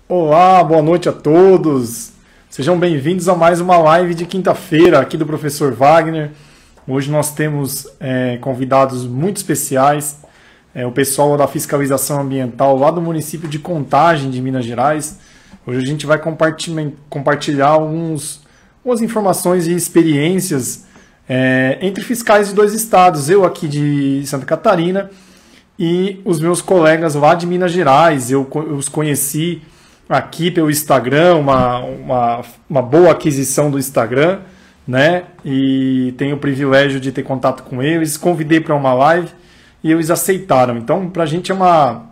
Olá, boa noite a todos. Sejam bem-vindos a mais uma live de quinta-feira aqui do Professor Wagner. Hoje nós temos convidados muito especiais, o pessoal da fiscalização ambiental lá do município de Contagem, de Minas Gerais. Hoje a gente vai compartilhar algumas informações e experiências entre fiscais de dois estados, eu aqui de Santa Catarina e os meus colegas lá de Minas Gerais. Eu os conheci aqui pelo Instagram, uma boa aquisição do Instagram, né? E tenho o privilégio de ter contato com eles. Convidei para uma live e eles aceitaram. Então, para a gente é uma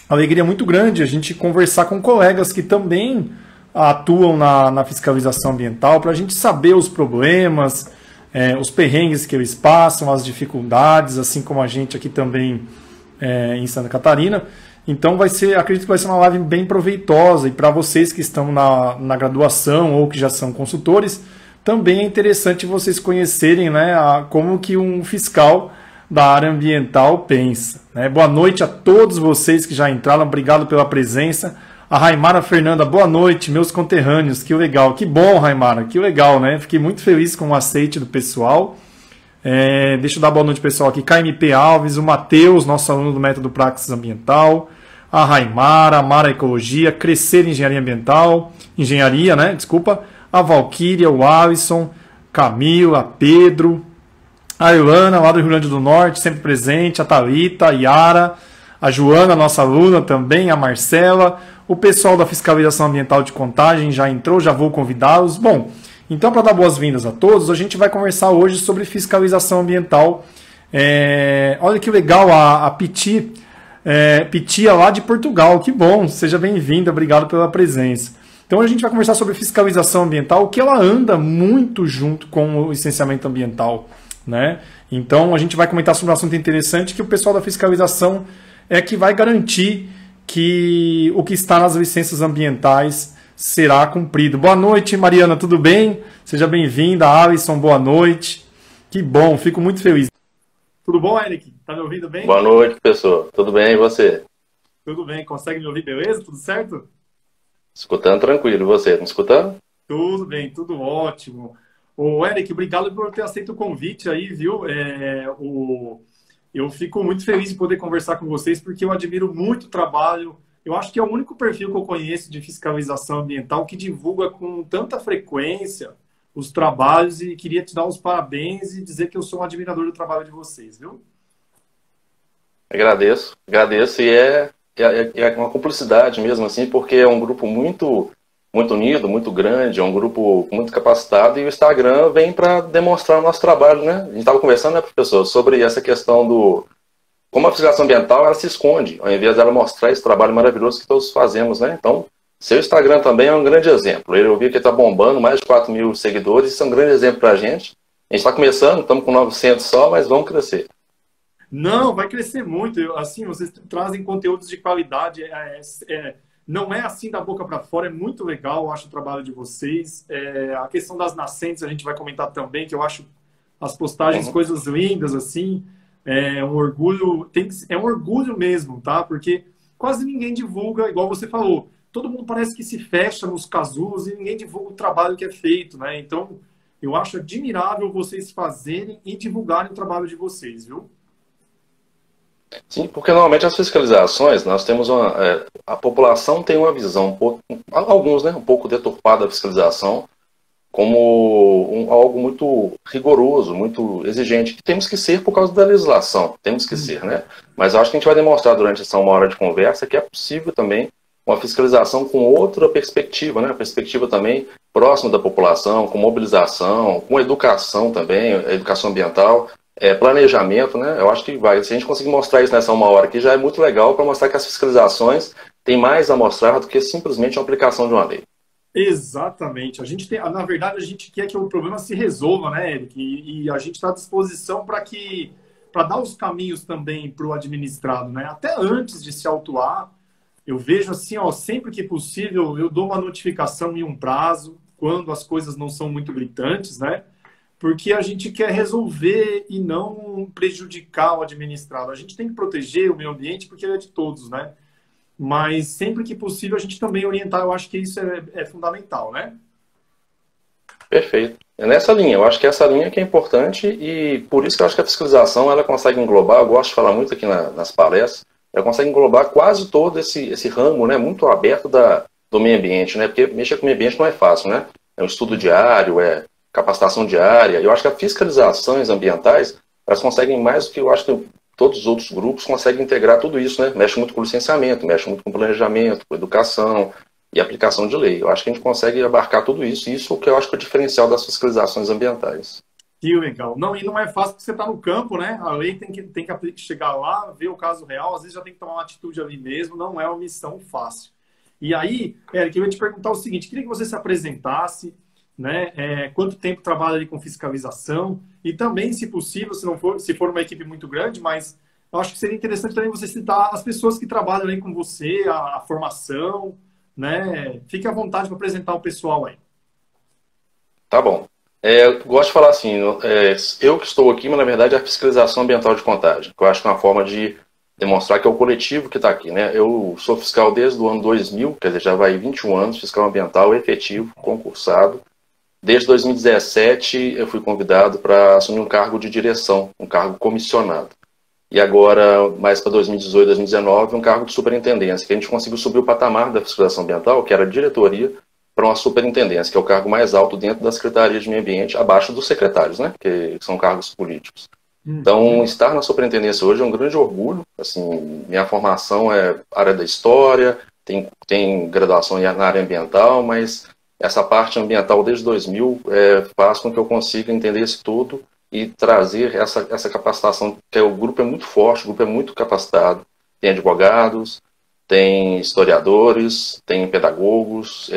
alegria muito grande a gente conversar com colegas que também atuam na fiscalização ambiental, para a gente saber os problemas, os perrengues que eles passam, as dificuldades, assim como a gente aqui também em Santa Catarina. Então acredito que vai ser uma live bem proveitosa, e para vocês que estão na graduação ou que já são consultores, também é interessante vocês conhecerem, né, como que um fiscal da área ambiental pensa, né? Boa noite a todos vocês que já entraram, obrigado pela presença. A Raimara Fernanda, boa noite, meus conterrâneos, que legal, que bom, Raimara, que legal, né? Fiquei muito feliz com o aceite do pessoal. Deixa eu dar boa noite pessoal aqui, KMP Alves, o Matheus, nosso aluno do método Praxis Ambiental, a Raimara, a Mara Ecologia, Crescer Engenharia Ambiental, Engenharia, né, desculpa, a Valquíria, o Alisson, Camila, Pedro, a Ilana, lá do Rio Grande do Norte, sempre presente, a Thalita, a Yara, a Joana, nossa aluna também, a Marcela, o pessoal da Fiscalização Ambiental de Contagem já entrou, já vou convidá-los. Bom, então, para dar boas-vindas a todos, a gente vai conversar hoje sobre fiscalização ambiental. Olha que legal, a Piti, Pitia lá de Portugal, que bom, seja bem-vinda, obrigado pela presença. Então, a gente vai conversar sobre fiscalização ambiental, que ela anda muito junto com o licenciamento ambiental, né? Então, a gente vai comentar sobre um assunto interessante, que o pessoal da fiscalização que vai garantir que o que está nas licenças ambientais será cumprido. Boa noite, Mariana, tudo bem? Seja bem-vinda. Alisson, boa noite. Que bom, fico muito feliz. Tudo bom, Eric? Tá me ouvindo bem? Boa noite, professor. Tudo bem, e você? Tudo bem, consegue me ouvir, beleza? Tudo certo? Escutando tranquilo, e você? Tá me escutando? Tudo bem, tudo ótimo. Ô, Eric, obrigado por ter aceito o convite aí, viu? Eu fico muito feliz de poder conversar com vocês, porque eu admiro muito o trabalho. Eu acho que é o único perfil que eu conheço de fiscalização ambiental que divulga com tanta frequência os trabalhos, e queria te dar os parabéns e dizer que eu sou um admirador do trabalho de vocês, viu? Agradeço, e é uma cumplicidade mesmo, assim, porque é um grupo muito unido, muito grande, é um grupo muito capacitado, e o Instagram vem para demonstrar o nosso trabalho, né? A gente estava conversando, né, professor, sobre essa questão do como a fiscalização ambiental ela se esconde, ao invés dela mostrar esse trabalho maravilhoso que todos fazemos, né? Então, seu Instagram também é um grande exemplo. Eu vi que ele está bombando, mais de 4 mil seguidores, isso é um grande exemplo para a gente. A gente está começando, estamos com 900 só, mas vamos crescer. Não, vai crescer muito. Assim, vocês trazem conteúdos de qualidade. Não é assim da boca para fora, é muito legal, eu acho o trabalho de vocês. A questão das nascentes a gente vai comentar também, que eu acho as postagens coisas lindas, assim. É um orgulho, é um orgulho mesmo, tá? Porque quase ninguém divulga, igual você falou, todo mundo parece que se fecha nos casulos e ninguém divulga o trabalho que é feito, né? Então, eu acho admirável vocês fazerem e divulgarem o trabalho de vocês, viu? Sim, porque normalmente as fiscalizações, nós temos a população tem uma visão, alguns, né, um pouco deturpada da fiscalização, como algo muito rigoroso, muito exigente, que temos que ser por causa da legislação, temos que ser, né? Mas eu acho que a gente vai demonstrar durante essa uma hora de conversa que é possível também uma fiscalização com outra perspectiva, né? A perspectiva também próxima da população, com mobilização, com educação também, educação ambiental, planejamento, né? Eu acho que vai, se a gente conseguir mostrar isso nessa uma hora aqui, já é muito legal para mostrar que as fiscalizações têm mais a mostrar do que simplesmente a aplicação de uma lei. Exatamente. A gente tem, na verdade, a gente quer que o problema se resolva, né, Eric? E a gente está à disposição para dar os caminhos também para o administrado, né? Até antes de se autuar, eu vejo assim, ó, sempre que possível, eu dou uma notificação em um prazo, quando as coisas não são muito gritantes, né? Porque a gente quer resolver e não prejudicar o administrado. A gente tem que proteger o meio ambiente porque ele é de todos, né? mas sempre que possível a gente também orientar, eu acho que isso é fundamental, né? Perfeito. É nessa linha, eu acho que essa linha que é importante e por isso que eu acho que a fiscalização ela consegue englobar, eu gosto de falar muito aqui nas palestras, ela consegue englobar quase todo esse ramo, né, muito aberto do meio ambiente, né, porque mexer com o meio ambiente não é fácil, né, é um estudo diário, é capacitação diária, eu acho que as fiscalizações ambientais, elas conseguem mais do que eu acho que todos os outros grupos conseguem integrar tudo isso, né, mexe muito com licenciamento, mexe muito com planejamento, com educação, e aplicação de lei. Eu acho que a gente consegue abarcar tudo isso, e isso que eu acho que é o diferencial das fiscalizações ambientais. Que legal. Não, e não é fácil porque você está no campo, né? A lei tem que chegar lá, ver o caso real, às vezes já tem que tomar uma atitude ali mesmo, não é uma missão fácil. E aí, Eric, eu ia te perguntar o seguinte, queria que você se apresentasse, né? Quanto tempo trabalha ali com fiscalização, e também, se possível, se for uma equipe muito grande, mas eu acho que seria interessante também você citar as pessoas que trabalham aí com você, a formação, né? Fique à vontade para apresentar o pessoal aí. Tá bom. Eu gosto de falar assim, eu que estou aqui, mas na verdade é a fiscalização ambiental de Contagem, que eu acho que é uma forma de demonstrar que é o coletivo que está aqui, né? Eu sou fiscal desde o ano 2000, quer dizer, já vai 21 anos, fiscal ambiental efetivo, concursado. Desde 2017 eu fui convidado para assumir um cargo de direção, um cargo comissionado. E agora, mais para 2018, 2019, um cargo de superintendência, que a gente conseguiu subir o patamar da fiscalização ambiental, que era diretoria, para uma superintendência, que é o cargo mais alto dentro da Secretaria de Meio Ambiente, abaixo dos secretários, né, que são cargos políticos. Então, estar na superintendência hoje é um grande orgulho. Assim, minha formação é área da história, tem graduação na área ambiental, mas essa parte ambiental desde 2000 faz com que eu consiga entender isso tudo e trazer essa capacitação, que o grupo é muito forte, o grupo é muito capacitado. Tem advogados, tem historiadores, tem pedagogos,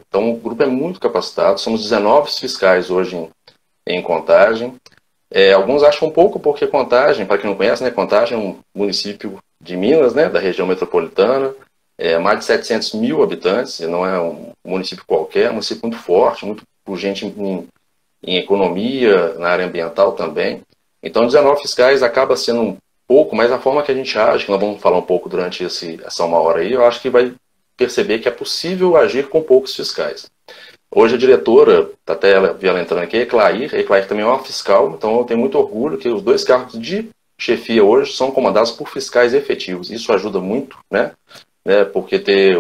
então o grupo é muito capacitado. Somos 19 fiscais hoje em Contagem. Alguns acham um pouco porque Contagem, para quem não conhece, né, Contagem é um município de Minas, né, da região metropolitana, mais de 700 mil habitantes, não é um município qualquer, é um município muito forte, muito pujante em economia, na área ambiental também. Então, 19 fiscais acaba sendo um pouco, mas a forma que a gente age, que nós vamos falar um pouco durante essa uma hora aí, eu acho que vai perceber que é possível agir com poucos fiscais. Hoje a diretora, tá até ela entrando aqui, é Eclair também é uma fiscal, então eu tenho muito orgulho que os dois cargos de chefia hoje são comandados por fiscais efetivos. Isso ajuda muito, né? Porque ter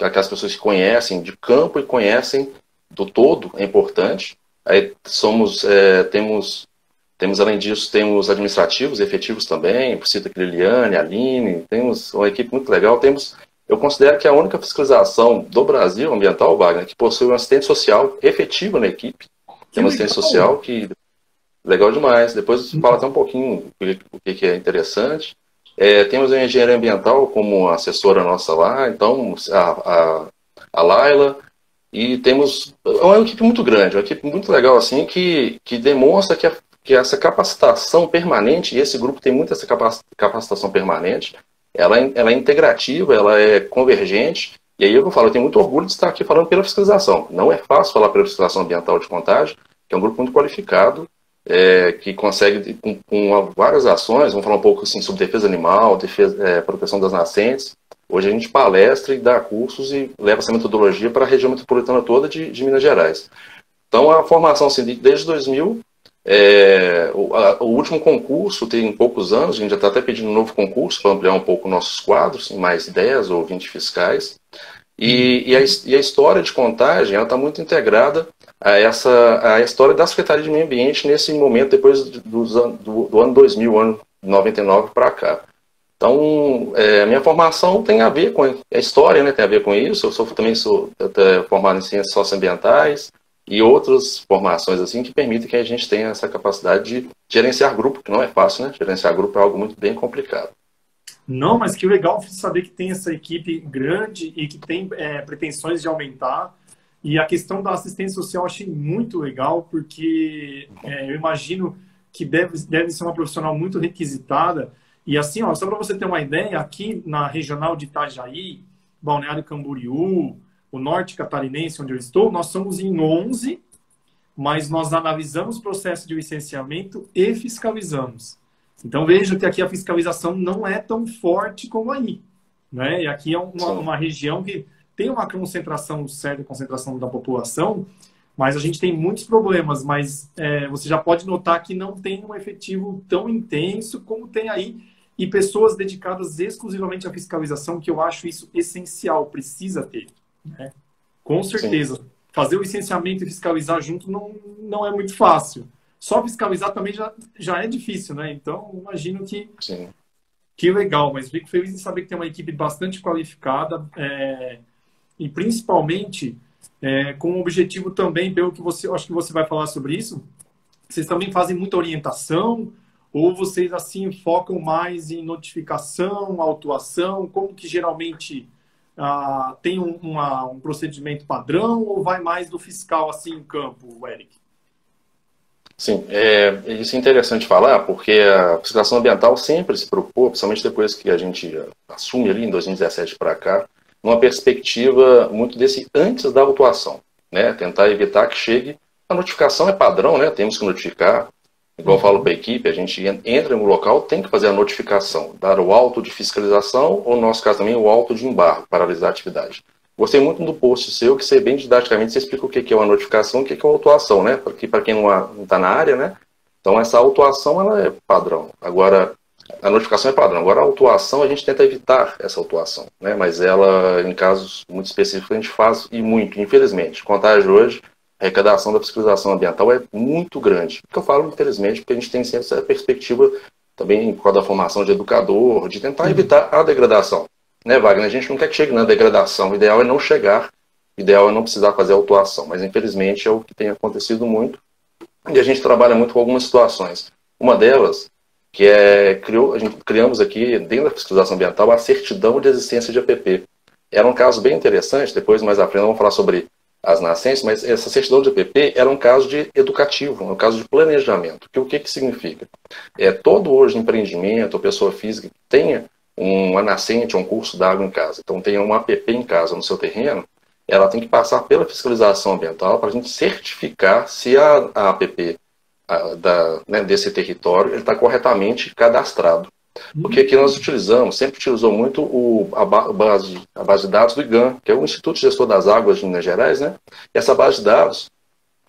aquelas pessoas que conhecem de campo e conhecem do todo é importante. Aí temos além disso, temos administrativos efetivos também, cito aqui Liliane, Aline, temos uma equipe muito legal. Eu considero que é a única fiscalização do Brasil ambiental, Wagner, que possui um assistente social efetivo na equipe. Tem um assistente social que legal demais. Depois fala até um pouquinho o que é interessante. Temos a engenheira ambiental como assessora nossa lá, então a Laila. E temos uma equipe muito grande, uma equipe muito legal assim, que demonstra que essa capacitação permanente, e esse grupo tem muita essa capacitação permanente, ela é integrativa, ela é convergente, e aí eu falo, eu tenho muito orgulho de estar aqui falando pela fiscalização. Não é fácil falar pela fiscalização ambiental de Contagem, que é um grupo muito qualificado, que consegue, com várias ações, vamos falar um pouco assim, sobre defesa animal, proteção das nascentes. Hoje a gente palestra e dá cursos e leva essa metodologia para a região metropolitana toda de Minas Gerais. Então, a formação assim, desde 2000, o último concurso tem poucos anos, a gente já está até pedindo um novo concurso para ampliar um pouco nossos quadros, em mais 10 ou 20 fiscais. E a história de Contagem está muito integrada a história da Secretaria de Meio Ambiente nesse momento, depois do ano 2000, ano 99 para cá. Então, a minha formação tem a ver com a história, né, tem a ver com isso. Eu também sou formado em ciências socioambientais e outras formações assim que permitem que a gente tenha essa capacidade de gerenciar grupo, que não é fácil, né? Gerenciar grupo é algo muito bem complicado. Não, mas que legal saber que tem essa equipe grande e que tem pretensões de aumentar. E a questão da assistência social eu achei muito legal, porque eu imagino que deve ser uma profissional muito requisitada. E assim, ó, só para você ter uma ideia, aqui na regional de Itajaí, Balneário Camboriú, o norte catarinense, onde eu estou, nós somos em 11, mas nós analisamos o processo de licenciamento e fiscalizamos. Então veja que aqui a fiscalização não é tão forte como aí. né? E aqui é sim, uma região que tem uma concentração, certa concentração da população, mas a gente tem muitos problemas, mas você já pode notar que não tem um efetivo tão intenso como tem aí, e pessoas dedicadas exclusivamente à fiscalização, que eu acho isso essencial, precisa ter, né? Com sim, certeza. Fazer o licenciamento e fiscalizar junto não é muito fácil. Só fiscalizar também já é difícil, né? Então, imagino sim. que legal, mas fico feliz em saber que tem uma equipe bastante qualificada, e principalmente com o objetivo também, pelo que você, acho que você vai falar sobre isso, vocês também fazem muita orientação ou vocês assim focam mais em notificação, autuação? Como que geralmente tem um procedimento padrão ou vai mais do fiscal assim em campo, Eric? Sim, isso é interessante falar, porque a fiscalização ambiental sempre se preocupou, principalmente depois que a gente assume ali em 2017 para cá, numa perspectiva muito desse antes da autuação, né? Tentar evitar que chegue. A notificação é padrão, né? Temos que notificar. Igual eu falo para a Uhum. equipe, a gente entra em um local, tem que fazer a notificação, dar o auto de fiscalização, ou no nosso caso também o auto de embargo, paralisar a atividade. Gostei muito do post seu, que você bem didaticamente você explica o que é uma notificação e o que é uma autuação, né? Porque para quem não está na área, né? Então essa autuação ela é padrão. Agora, a notificação é padrão. Agora a autuação a gente tenta evitar essa autuação, né? Mas ela, em casos muito específicos, a gente faz e muito, infelizmente. Contagem hoje, a arrecadação da fiscalização ambiental é muito grande. Por que eu falo infelizmente? Porque a gente tem sempre essa perspectiva também por causa da formação de educador, de tentar Sim. evitar a degradação. Né, Wagner? A gente não quer que chegue na degradação. O ideal é não chegar, o ideal é não precisar fazer autuação. Mas infelizmente é o que tem acontecido muito. E a gente trabalha muito com algumas situações. Uma delas, que a gente criamos aqui, dentro da fiscalização ambiental, a certidão de existência de APP. Era um caso bem interessante, depois mais à frente vamos falar sobre as nascentes, mas essa certidão de APP era um caso de educativo, um caso de planejamento. Que o que significa? Todo hoje empreendimento ou pessoa física que tenha uma nascente ou um curso d'água em casa, então tenha um APP em casa no seu terreno, ela tem que passar pela fiscalização ambiental para a gente certificar se a APP né, desse território ele está corretamente cadastrado. Porque aqui nós utilizamos, sempre utilizou muito a base de dados do IGAM, que é o Instituto Gestor das Águas de Minas Gerais, né? E essa base de dados,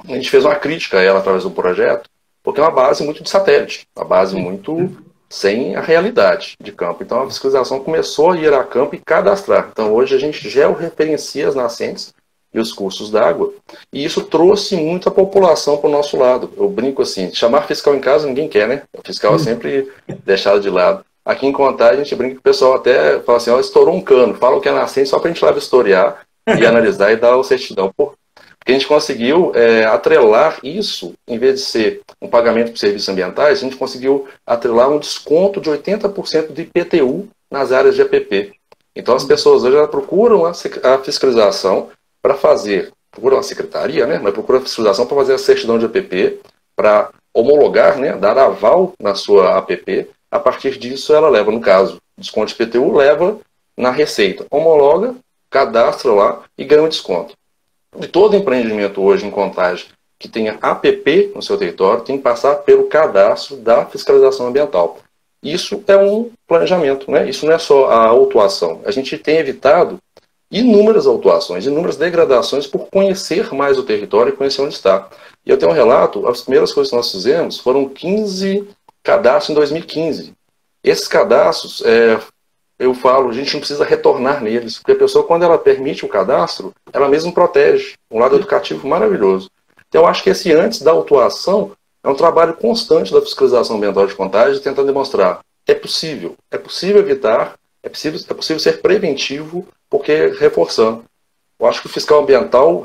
a gente fez uma crítica a ela através do projeto, porque é uma base muito de satélite, uma base muito sem a realidade de campo. Então a fiscalização começou a ir a campo e cadastrar. Então hoje a gente georreferencia as nascentes e os cursos d'água, e isso trouxe muita população para o nosso lado. Eu brinco assim, chamar fiscal em casa ninguém quer, né? O fiscal é sempre deixado de lado. Aqui em Contagem a gente brinca que o pessoal até fala assim, ó, estourou um cano, fala o que é nascente só para a gente lá vistoriar e analisar e dar o certidão. Porque a gente conseguiu atrelar isso, em vez de ser um pagamento por serviços ambientais, a gente conseguiu atrelar um desconto de 80% de IPTU nas áreas de APP. Então as pessoas hoje procuram a fiscalização para fazer, procuram a secretaria, né, mas procuram a fiscalização para fazer a certidão de APP, para homologar, né, dar aval na sua APP. A partir disso ela leva, no caso, desconto de IPTU, leva na Receita, homologa, cadastra lá e ganha um desconto. De todo empreendimento hoje em Contagem que tenha APP no seu território tem que passar pelo cadastro da fiscalização ambiental. Isso é um planejamento, né? Isso não é só a autuação. A gente tem evitado inúmeras autuações, inúmeras degradações por conhecer mais o território e conhecer onde está. E eu tenho um relato, as primeiras coisas que nós fizemos foram 15 cadastros em 2015. Esses cadastros, eu falo, a gente não precisa retornar neles, porque a pessoa, quando ela permite o cadastro, ela mesma protege. Um lado educativo maravilhoso. Então, eu acho que esse antes da autuação é um trabalho constante da fiscalização ambiental de Contagem, tentando demonstrar que é possível evitar, é possível ser preventivo, porque reforçando. Eu acho que o fiscal ambiental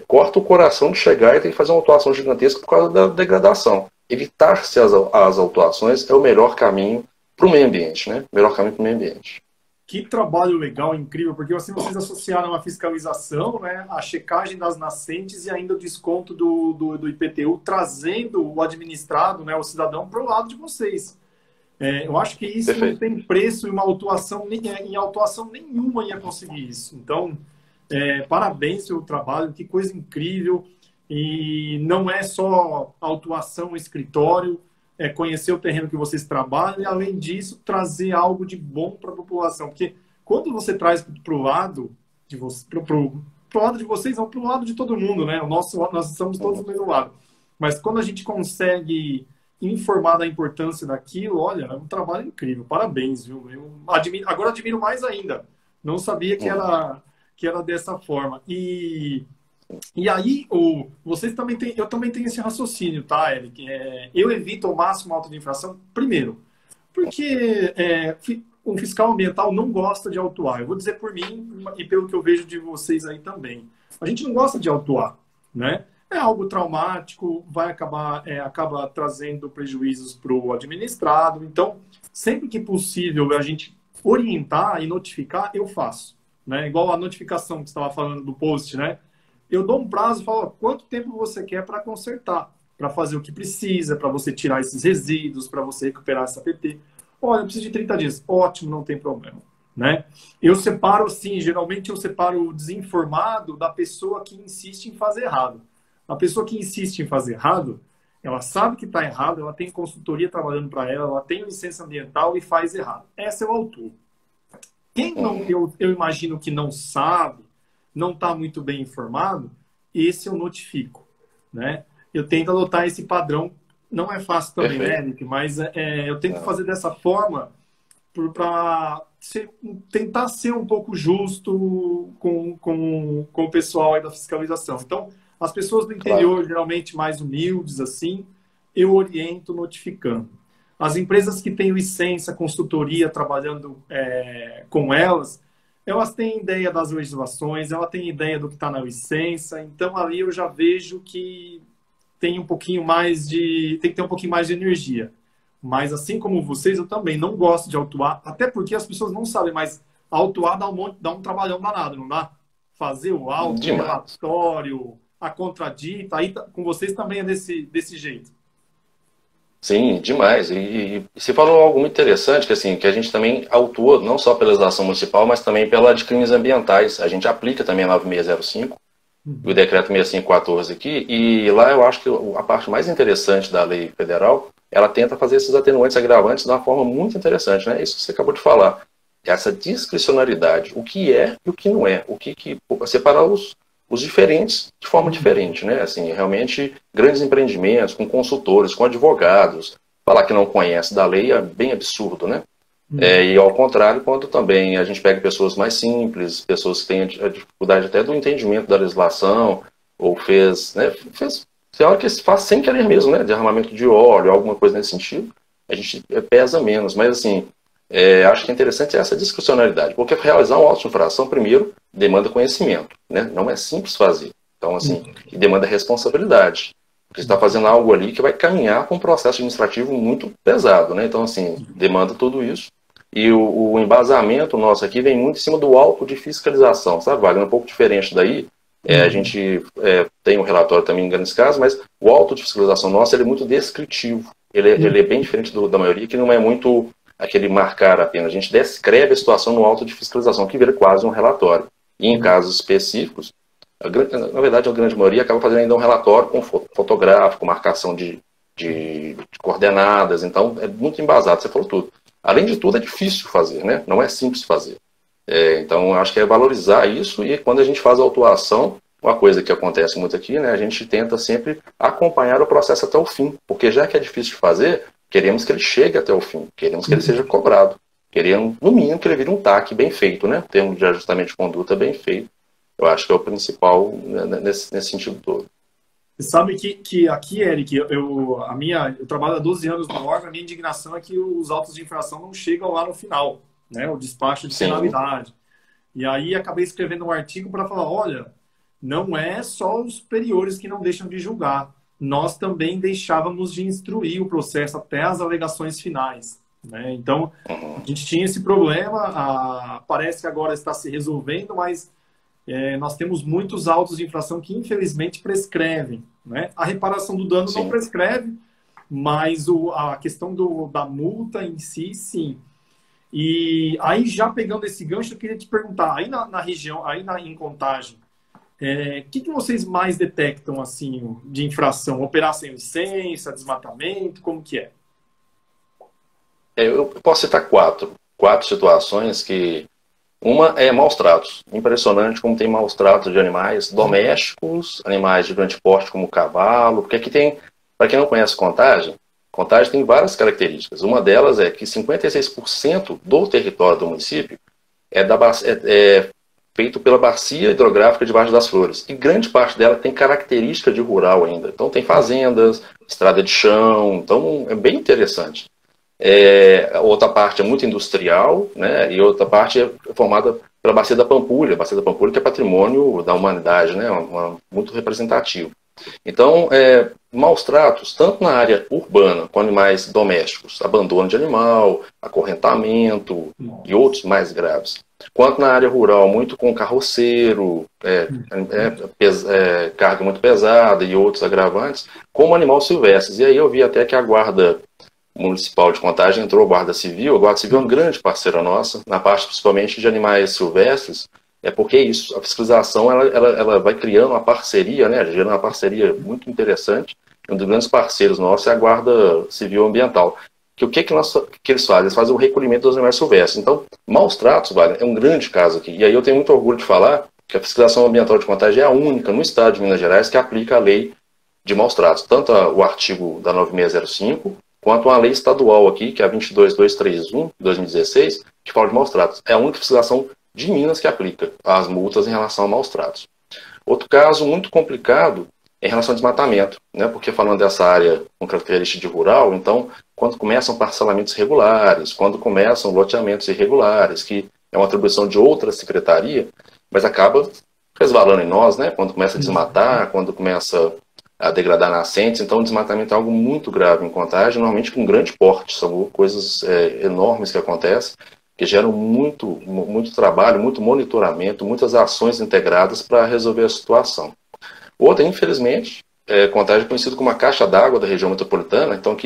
corta o coração de chegar e tem que fazer uma autuação gigantesca por causa da degradação. Evitar-se as autuações é o melhor caminho para o meio ambiente, né? O melhor caminho para o meio ambiente. Que trabalho legal, incrível, porque assim vocês associaram a fiscalização, né, a checagem das nascentes e ainda o desconto do IPTU, trazendo o administrado, né, o cidadão, para o lado de vocês. Eu acho que isso não Perfeito. tem preço em autuação nenhuma ia conseguir isso. Então, parabéns pelo trabalho, que coisa incrível. E não é só autuação, escritório, conhecer o terreno que vocês trabalham e, além disso, trazer algo de bom para a população. Porque quando você traz para o lado de você, pro lado de vocês, não para o lado de todo mundo, né? Nós estamos todos do mesmo lado. Mas quando a gente consegue informar da importância daquilo, olha, é um trabalho incrível. Parabéns, viu? Agora admiro mais ainda. Não sabia que era dessa forma. E aí, vocês também têm, eu também tenho esse raciocínio, tá, Eric? Eu evito ao máximo a auto de infração, primeiro, porque o fiscal ambiental não gosta de autuar. Eu vou dizer por mim e pelo que eu vejo de vocês aí também. A gente não gosta de autuar, né? É algo traumático, acaba trazendo prejuízos para o administrado. Então, sempre que possível a gente orientar e notificar, eu faço, né? Igual a notificação que você estava falando do post, né? Eu dou um prazo e falo, quanto tempo você quer para consertar, para fazer o que precisa, para você tirar esses resíduos, para você recuperar essa PT. Olha, eu preciso de 30 dias. Ótimo, não tem problema, né? Eu separo assim, geralmente eu separo o desinformado da pessoa que insiste em fazer errado. A pessoa que insiste em fazer errado, ela sabe que está errado, ela tem consultoria trabalhando para ela, ela tem licença ambiental e faz errado. Essa é o autor. Quem não, eu imagino que não sabe, não está muito bem informado, esse eu notifico, né? Eu tento adotar esse padrão. Não é fácil também, né, Eric? Mas eu tento fazer dessa forma para tentar ser um pouco justo com o pessoal aí da fiscalização. Então, as pessoas do interior, geralmente mais humildes, assim, eu oriento notificando. As empresas que têm licença, consultoria, trabalhando com elas têm ideia das legislações, ela tem ideia do que está na licença, então ali eu já vejo que tem um pouquinho mais tem que ter um pouquinho mais de energia. Mas assim como vocês, eu também não gosto de autuar, até porque as pessoas não sabem, mas autuar dá um trabalhão danado, não dá? Fazer o auto, o relatório, a contradita, aí com vocês também é desse jeito. Sim, demais. E você falou algo muito interessante, que assim, que a gente também autua, não só pela legislação municipal, mas também pela de crimes ambientais. A gente aplica também a 9605, o decreto 6514 aqui, e lá eu acho que a parte mais interessante da lei federal, ela tenta fazer esses atenuantes agravantes de uma forma muito interessante, né? Isso que você acabou de falar. Essa discricionariedade, o que é e o que não é, separar os diferentes de forma diferente, né? Assim, realmente, grandes empreendimentos, com consultores, com advogados, falar que não conhece da lei é bem absurdo, né? E ao contrário, quando também a gente pega pessoas mais simples, pessoas que têm a dificuldade até do entendimento da legislação, ou tem hora que faz sem querer mesmo, né? Derramamento de óleo, alguma coisa nesse sentido, a gente pesa menos, mas assim, acho que é interessante essa discricionalidade, porque realizar uma auto-infração, primeiro, demanda conhecimento, né? Não é simples fazer. Então, assim, e demanda responsabilidade. Porque você está fazendo algo ali que vai caminhar com um processo administrativo muito pesado, né? Então, assim, demanda tudo isso. E o embasamento nosso aqui vem muito em cima do auto de fiscalização, sabe, Wagner? Um pouco diferente daí. A gente tem um relatório também em grandes casos, mas o auto de fiscalização nosso ele é muito descritivo. Ele é bem diferente da maioria, que não é muito aquele marcar apenas. A gente descreve a situação no auto de fiscalização, que vira quase um relatório. E em casos específicos, na verdade, a grande maioria acaba fazendo ainda um relatório com fotográfico, marcação de coordenadas. Então, é muito embasado, você falou tudo. Além de tudo, é difícil fazer, né? Não é simples fazer. Então, acho que é valorizar isso, e quando a gente faz a autuação, uma coisa que acontece muito aqui, né? A gente tenta sempre acompanhar o processo até o fim, porque já que é difícil de fazer, queremos que ele chegue até o fim, queremos que ele seja cobrado, queremos, no mínimo, que ele vire um TAC bem feito, né? Termo de ajustamento de conduta bem feito. Eu acho que é o principal, né, nesse sentido todo. Você sabe que aqui, Eric, eu trabalho há 12 anos no órgão, a minha indignação é que os autos de infração não chegam lá no final, né? O despacho de penalidade. E aí acabei escrevendo um artigo para falar, olha, não é só os superiores que não deixam de julgar. Nós também deixávamos de instruir o processo até as alegações finais, né? Então, a gente tinha esse problema, parece que agora está se resolvendo, mas nós temos muitos autos de infração que, infelizmente, prescrevem, né? A reparação do dano não prescreve, mas a questão da multa em si, sim. E aí, já pegando esse gancho, eu queria te perguntar, aí na região, em Contagem, que vocês mais detectam assim de infração? Operar sem licença, desmatamento, como que é? Eu posso citar quatro situações que Uma é maus tratos. Impressionante como tem maus tratos de animais domésticos, animais de grande porte como o cavalo, porque aqui tem, para quem não conhece Contagem, Contagem tem várias características. Uma delas é que 56% do território do município é feito pela bacia hidrográfica de Vargem das Flores. E grande parte dela tem característica de rural ainda. Então tem fazendas, estrada de chão, então é bem interessante. A outra parte é muito industrial, né? E outra parte é formada pela Bacia da Pampulha. A Bacia da Pampulha que é patrimônio da humanidade, né? Muito representativo. Então, maus tratos, tanto na área urbana, com animais domésticos, abandono de animal, acorrentamento e outros mais graves, quanto na área rural, muito com carroceiro, carga muito pesada e outros agravantes, como animal silvestres. E aí eu vi até que a Guarda Municipal de Contagem entrou a Guarda Civil. A Guarda Civil é uma grande parceira nossa, na parte principalmente de animais silvestres. Porque isso, a fiscalização ela vai criando uma parceria, né, gerando uma parceria muito interessante. Um dos grandes parceiros nossos é a Guarda Civil Ambiental. O que eles fazem? Eles fazem o recolhimento dos animais silvestres. Então, maus tratos, vale, é um grande caso aqui. E aí eu tenho muito orgulho de falar que a fiscalização ambiental de Contagem é a única no estado de Minas Gerais que aplica a lei de maus tratos, tanto o artigo da 9605, quanto uma lei estadual aqui, que é a 22231, de 2016, que fala de maus tratos. É a única fiscalização de Minas que aplica as multas em relação a maus tratos. Outro caso muito complicado é em relação ao desmatamento, né? Porque falando dessa área com característica de rural, então, quando começam parcelamentos irregulares, quando começam loteamentos irregulares, que é uma atribuição de outra secretaria, mas acaba resvalando em nós, né? Quando começa a desmatar, quando começa a degradar nascentes, então o desmatamento é algo muito grave em Contagem, normalmente com grande porte, são coisas enormes que acontecem, que geram muito trabalho, muito monitoramento, muitas ações integradas para resolver a situação. Outra, infelizmente, Contagem é conhecido como a caixa d'água da região metropolitana, então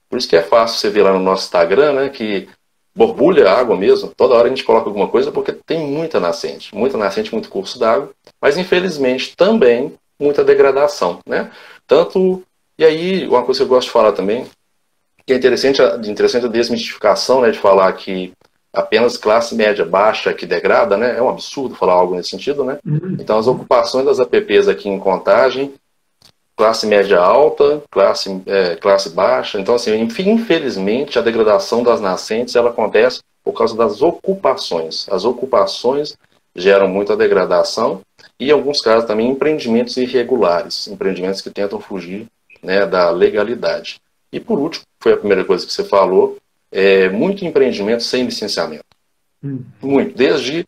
por isso que é fácil você ver lá no nosso Instagram, né, que borbulha água mesmo, toda hora a gente coloca alguma coisa porque tem muita nascente, muito curso d'água, mas infelizmente também muita degradação, né? E aí, uma coisa que eu gosto de falar também, que é interessante a desmistificação, né, de falar que apenas classe média baixa que degrada, né? É um absurdo falar algo nesse sentido, né? Então, as ocupações das APPs aqui em Contagem, classe média alta, classe baixa. Então, assim, infelizmente, a degradação das nascentes ela acontece por causa das ocupações. As ocupações geram muita degradação e, em alguns casos, também empreendimentos irregulares, empreendimentos que tentam fugir, né, da legalidade. E, por último, foi a primeira coisa que você falou, muito empreendimento sem licenciamento. Muito. Desde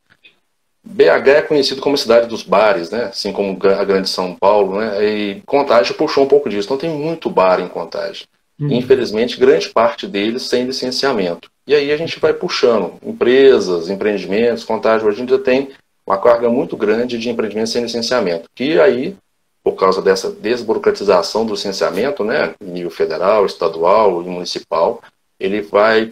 BH é conhecido como a cidade dos bares, né? Assim como a grande São Paulo, né? E Contagem puxou um pouco disso. Então tem muito bar em Contagem. Infelizmente, grande parte deles sem licenciamento. E aí a gente vai puxando empresas, empreendimentos. Contagem hoje em dia tem uma carga muito grande de empreendimentos sem licenciamento. Que aí, por causa dessa desburocratização do licenciamento, né? Nível federal, estadual e municipal, ele vai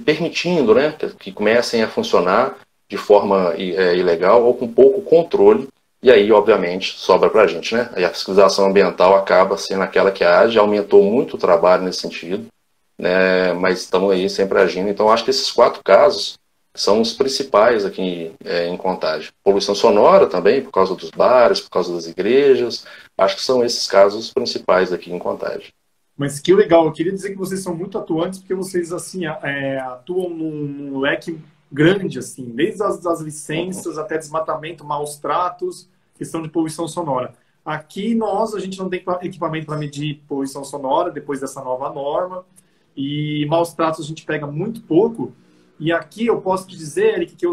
permitindo, né, que comecem a funcionar de forma ilegal ou com pouco controle, e aí, obviamente, sobra para a gente, né? Aí a fiscalização ambiental acaba sendo aquela que age, aumentou muito o trabalho nesse sentido, né? Mas estamos aí sempre agindo. Então, acho que esses 4 casos são os principais aqui em Contagem. Poluição sonora também, por causa dos bares, por causa das igrejas, acho que são esses casos principais aqui em Contagem. Mas que legal, eu queria dizer que vocês são muito atuantes, porque vocês assim atuam num leque grande, assim, desde as licenças até desmatamento, maus tratos, questão de poluição sonora. Aqui a gente não tem equipamento para medir poluição sonora depois dessa nova norma, e maus tratos a gente pega muito pouco. E aqui eu posso te dizer, Eric, que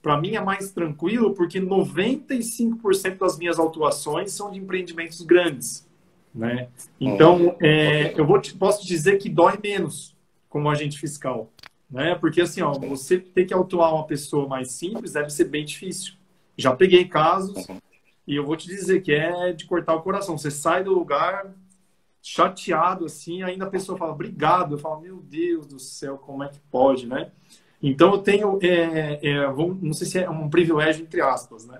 para mim é mais tranquilo, porque 95% das minhas autuações são de empreendimentos grandes, né? Então, posso te dizer que dói menos como agente fiscal, né? Porque assim, você ter que autuar uma pessoa mais simples deve ser bem difícil. Já peguei casos e eu vou te dizer que é de cortar o coração. Você sai do lugar chateado assim, ainda a pessoa fala obrigado, eu falo, meu Deus do céu, como é que pode, né? Então eu tenho, não sei se é um privilégio entre aspas, né?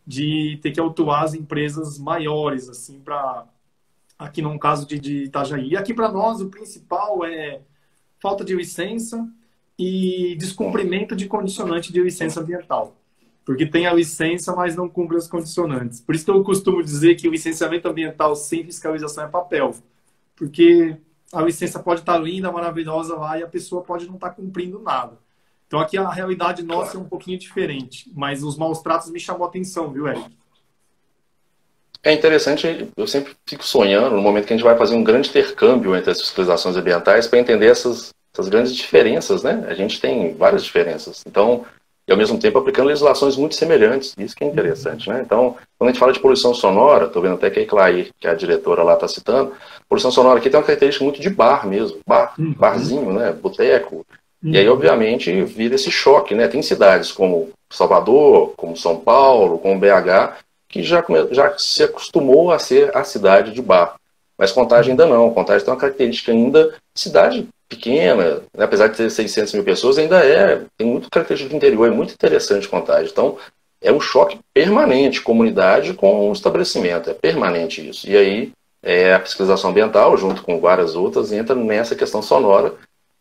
De ter que autuar as empresas maiores, assim, aqui num caso de Itajaí. E aqui para nós o principal é falta de licença e descumprimento de condicionante de licença ambiental. Porque tem a licença, mas não cumpre as condicionantes. Por isso que eu costumo dizer que o licenciamento ambiental sem fiscalização é papel. Porque a licença pode estar linda, maravilhosa lá e a pessoa pode não estar cumprindo nada. Então aqui a realidade nossa é um pouquinho diferente. Mas os maus tratos me chamou a atenção, viu, Eric? É interessante, eu sempre fico sonhando no momento que a gente vai fazer um grande intercâmbio entre as fiscalizações ambientais para entender essas grandes diferenças, né? A gente tem várias diferenças. Então, e ao mesmo tempo aplicando legislações muito semelhantes. Isso que é interessante, né? Então, quando a gente fala de poluição sonora, estou vendo até que a Eclair, que a diretora lá está citando, poluição sonora aqui tem uma característica muito de bar mesmo, barzinho, né? Boteco. E aí, obviamente, vira esse choque, né? Tem cidades como Salvador, como São Paulo, como BH, que já se acostumou a ser a cidade de bar. Mas Contagem ainda não. Contagem tem uma característica ainda, cidade pequena, né? Apesar de ter 600 mil pessoas, ainda tem muito característica do interior, é muito interessante Contagem. Então, é um choque permanente, comunidade com o estabelecimento, é permanente isso. E aí, a fiscalização ambiental, junto com várias outras, entra nessa questão sonora,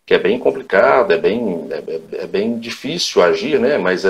que é bem complicado, é bem difícil agir, né? Mas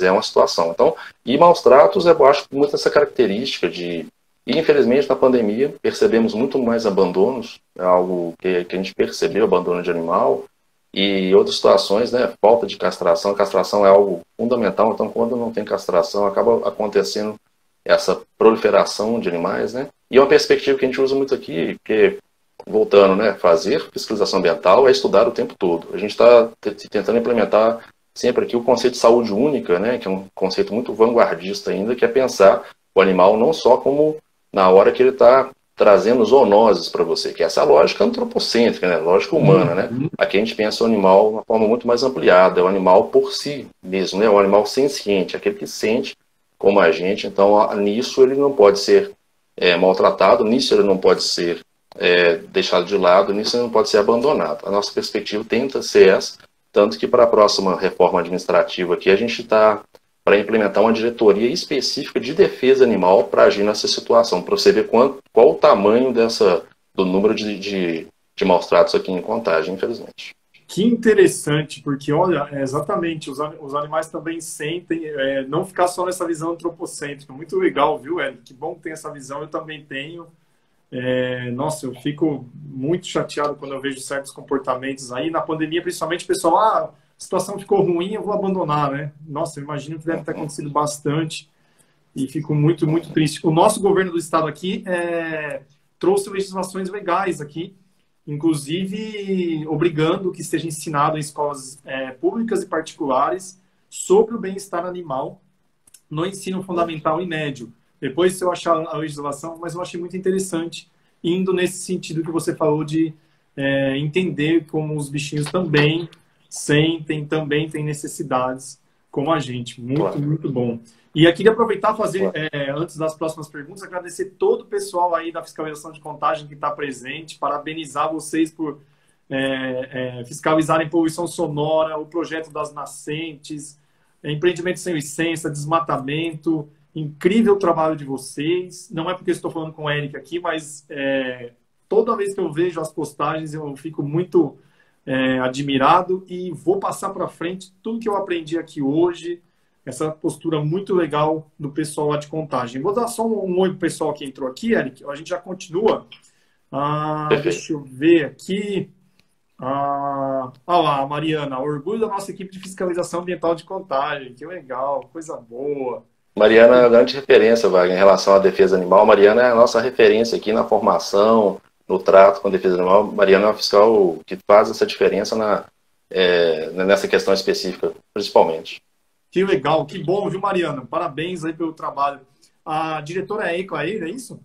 é uma situação. Então, e maus tratos, eu acho muito essa característica de... E, infelizmente, na pandemia, percebemos muito mais abandonos, é algo que a gente percebeu, abandono de animal, e outras situações, né? Falta de castração. Castração é algo fundamental, então, quando não tem castração, acaba acontecendo essa proliferação de animais, né? E uma perspectiva que a gente usa muito aqui, que voltando, né, fazer fiscalização ambiental é estudar o tempo todo. A gente está tentando implementar sempre aqui o conceito de saúde única, né, que é um conceito muito vanguardista ainda, que é pensar o animal não só como na hora que ele está trazendo zoonoses para você, que é essa lógica antropocêntrica, né, lógica humana, né. Aqui a gente pensa o animal de uma forma muito mais ampliada, é o animal por si mesmo, né, o animal senciente, aquele que sente como a gente. Então, nisso ele não pode ser maltratado, nisso ele não pode ser deixado de lado, nisso não pode ser abandonado. A nossa perspectiva tenta ser essa, tanto que para a próxima reforma administrativa aqui a gente está para implementar uma diretoria específica de defesa animal para agir nessa situação, para você ver qual o tamanho do número de maus tratos aqui em Contagem, infelizmente. Que interessante, porque olha, exatamente, os animais também sentem, não ficar só nessa visão antropocêntrica. Muito legal, viu, Ed? Que bom que tem essa visão, eu também tenho. Nossa, eu fico muito chateado quando eu vejo certos comportamentos aí. Na pandemia, principalmente, o pessoal, a situação ficou ruim, eu vou abandonar, né? Nossa, eu imagino que deve ter acontecido bastante e fico muito, muito triste. O nosso governo do estado aqui trouxe legislações legais aqui, inclusive obrigando que seja ensinado em escolas públicas e particulares sobre o bem-estar animal no ensino fundamental e médio. Depois, se eu achar a legislação, mas eu achei muito interessante, indo nesse sentido que você falou de entender como os bichinhos também sentem, também têm necessidades como a gente. Muito, claro. Muito bom. E eu queria aproveitar e fazer, antes das próximas perguntas, agradecer todo o pessoal aí da fiscalização de Contagem que está presente, parabenizar vocês por fiscalizarem poluição sonora, o projeto das nascentes, empreendimento sem licença, desmatamento. Incrível trabalho de vocês. Não é porque eu estou falando com o Eric aqui, mas toda vez que eu vejo as postagens eu fico muito admirado e vou passar para frente tudo que eu aprendi aqui hoje, essa postura muito legal do pessoal lá de Contagem. Vou dar só um oi para o pessoal que entrou aqui, Eric. A gente já continua. Deixa eu ver aqui. Olha lá, Mariana. Orgulho da nossa equipe de fiscalização ambiental de Contagem. Que legal, coisa boa. Mariana é uma grande referência, Wagner, em relação à defesa animal. Mariana é a nossa referência aqui na formação, no trato com a defesa animal. Mariana é uma fiscal que faz essa diferença nessa questão específica, principalmente. Que legal, que bom, viu, Mariana? Parabéns aí pelo trabalho. A diretora é Eclair, é isso?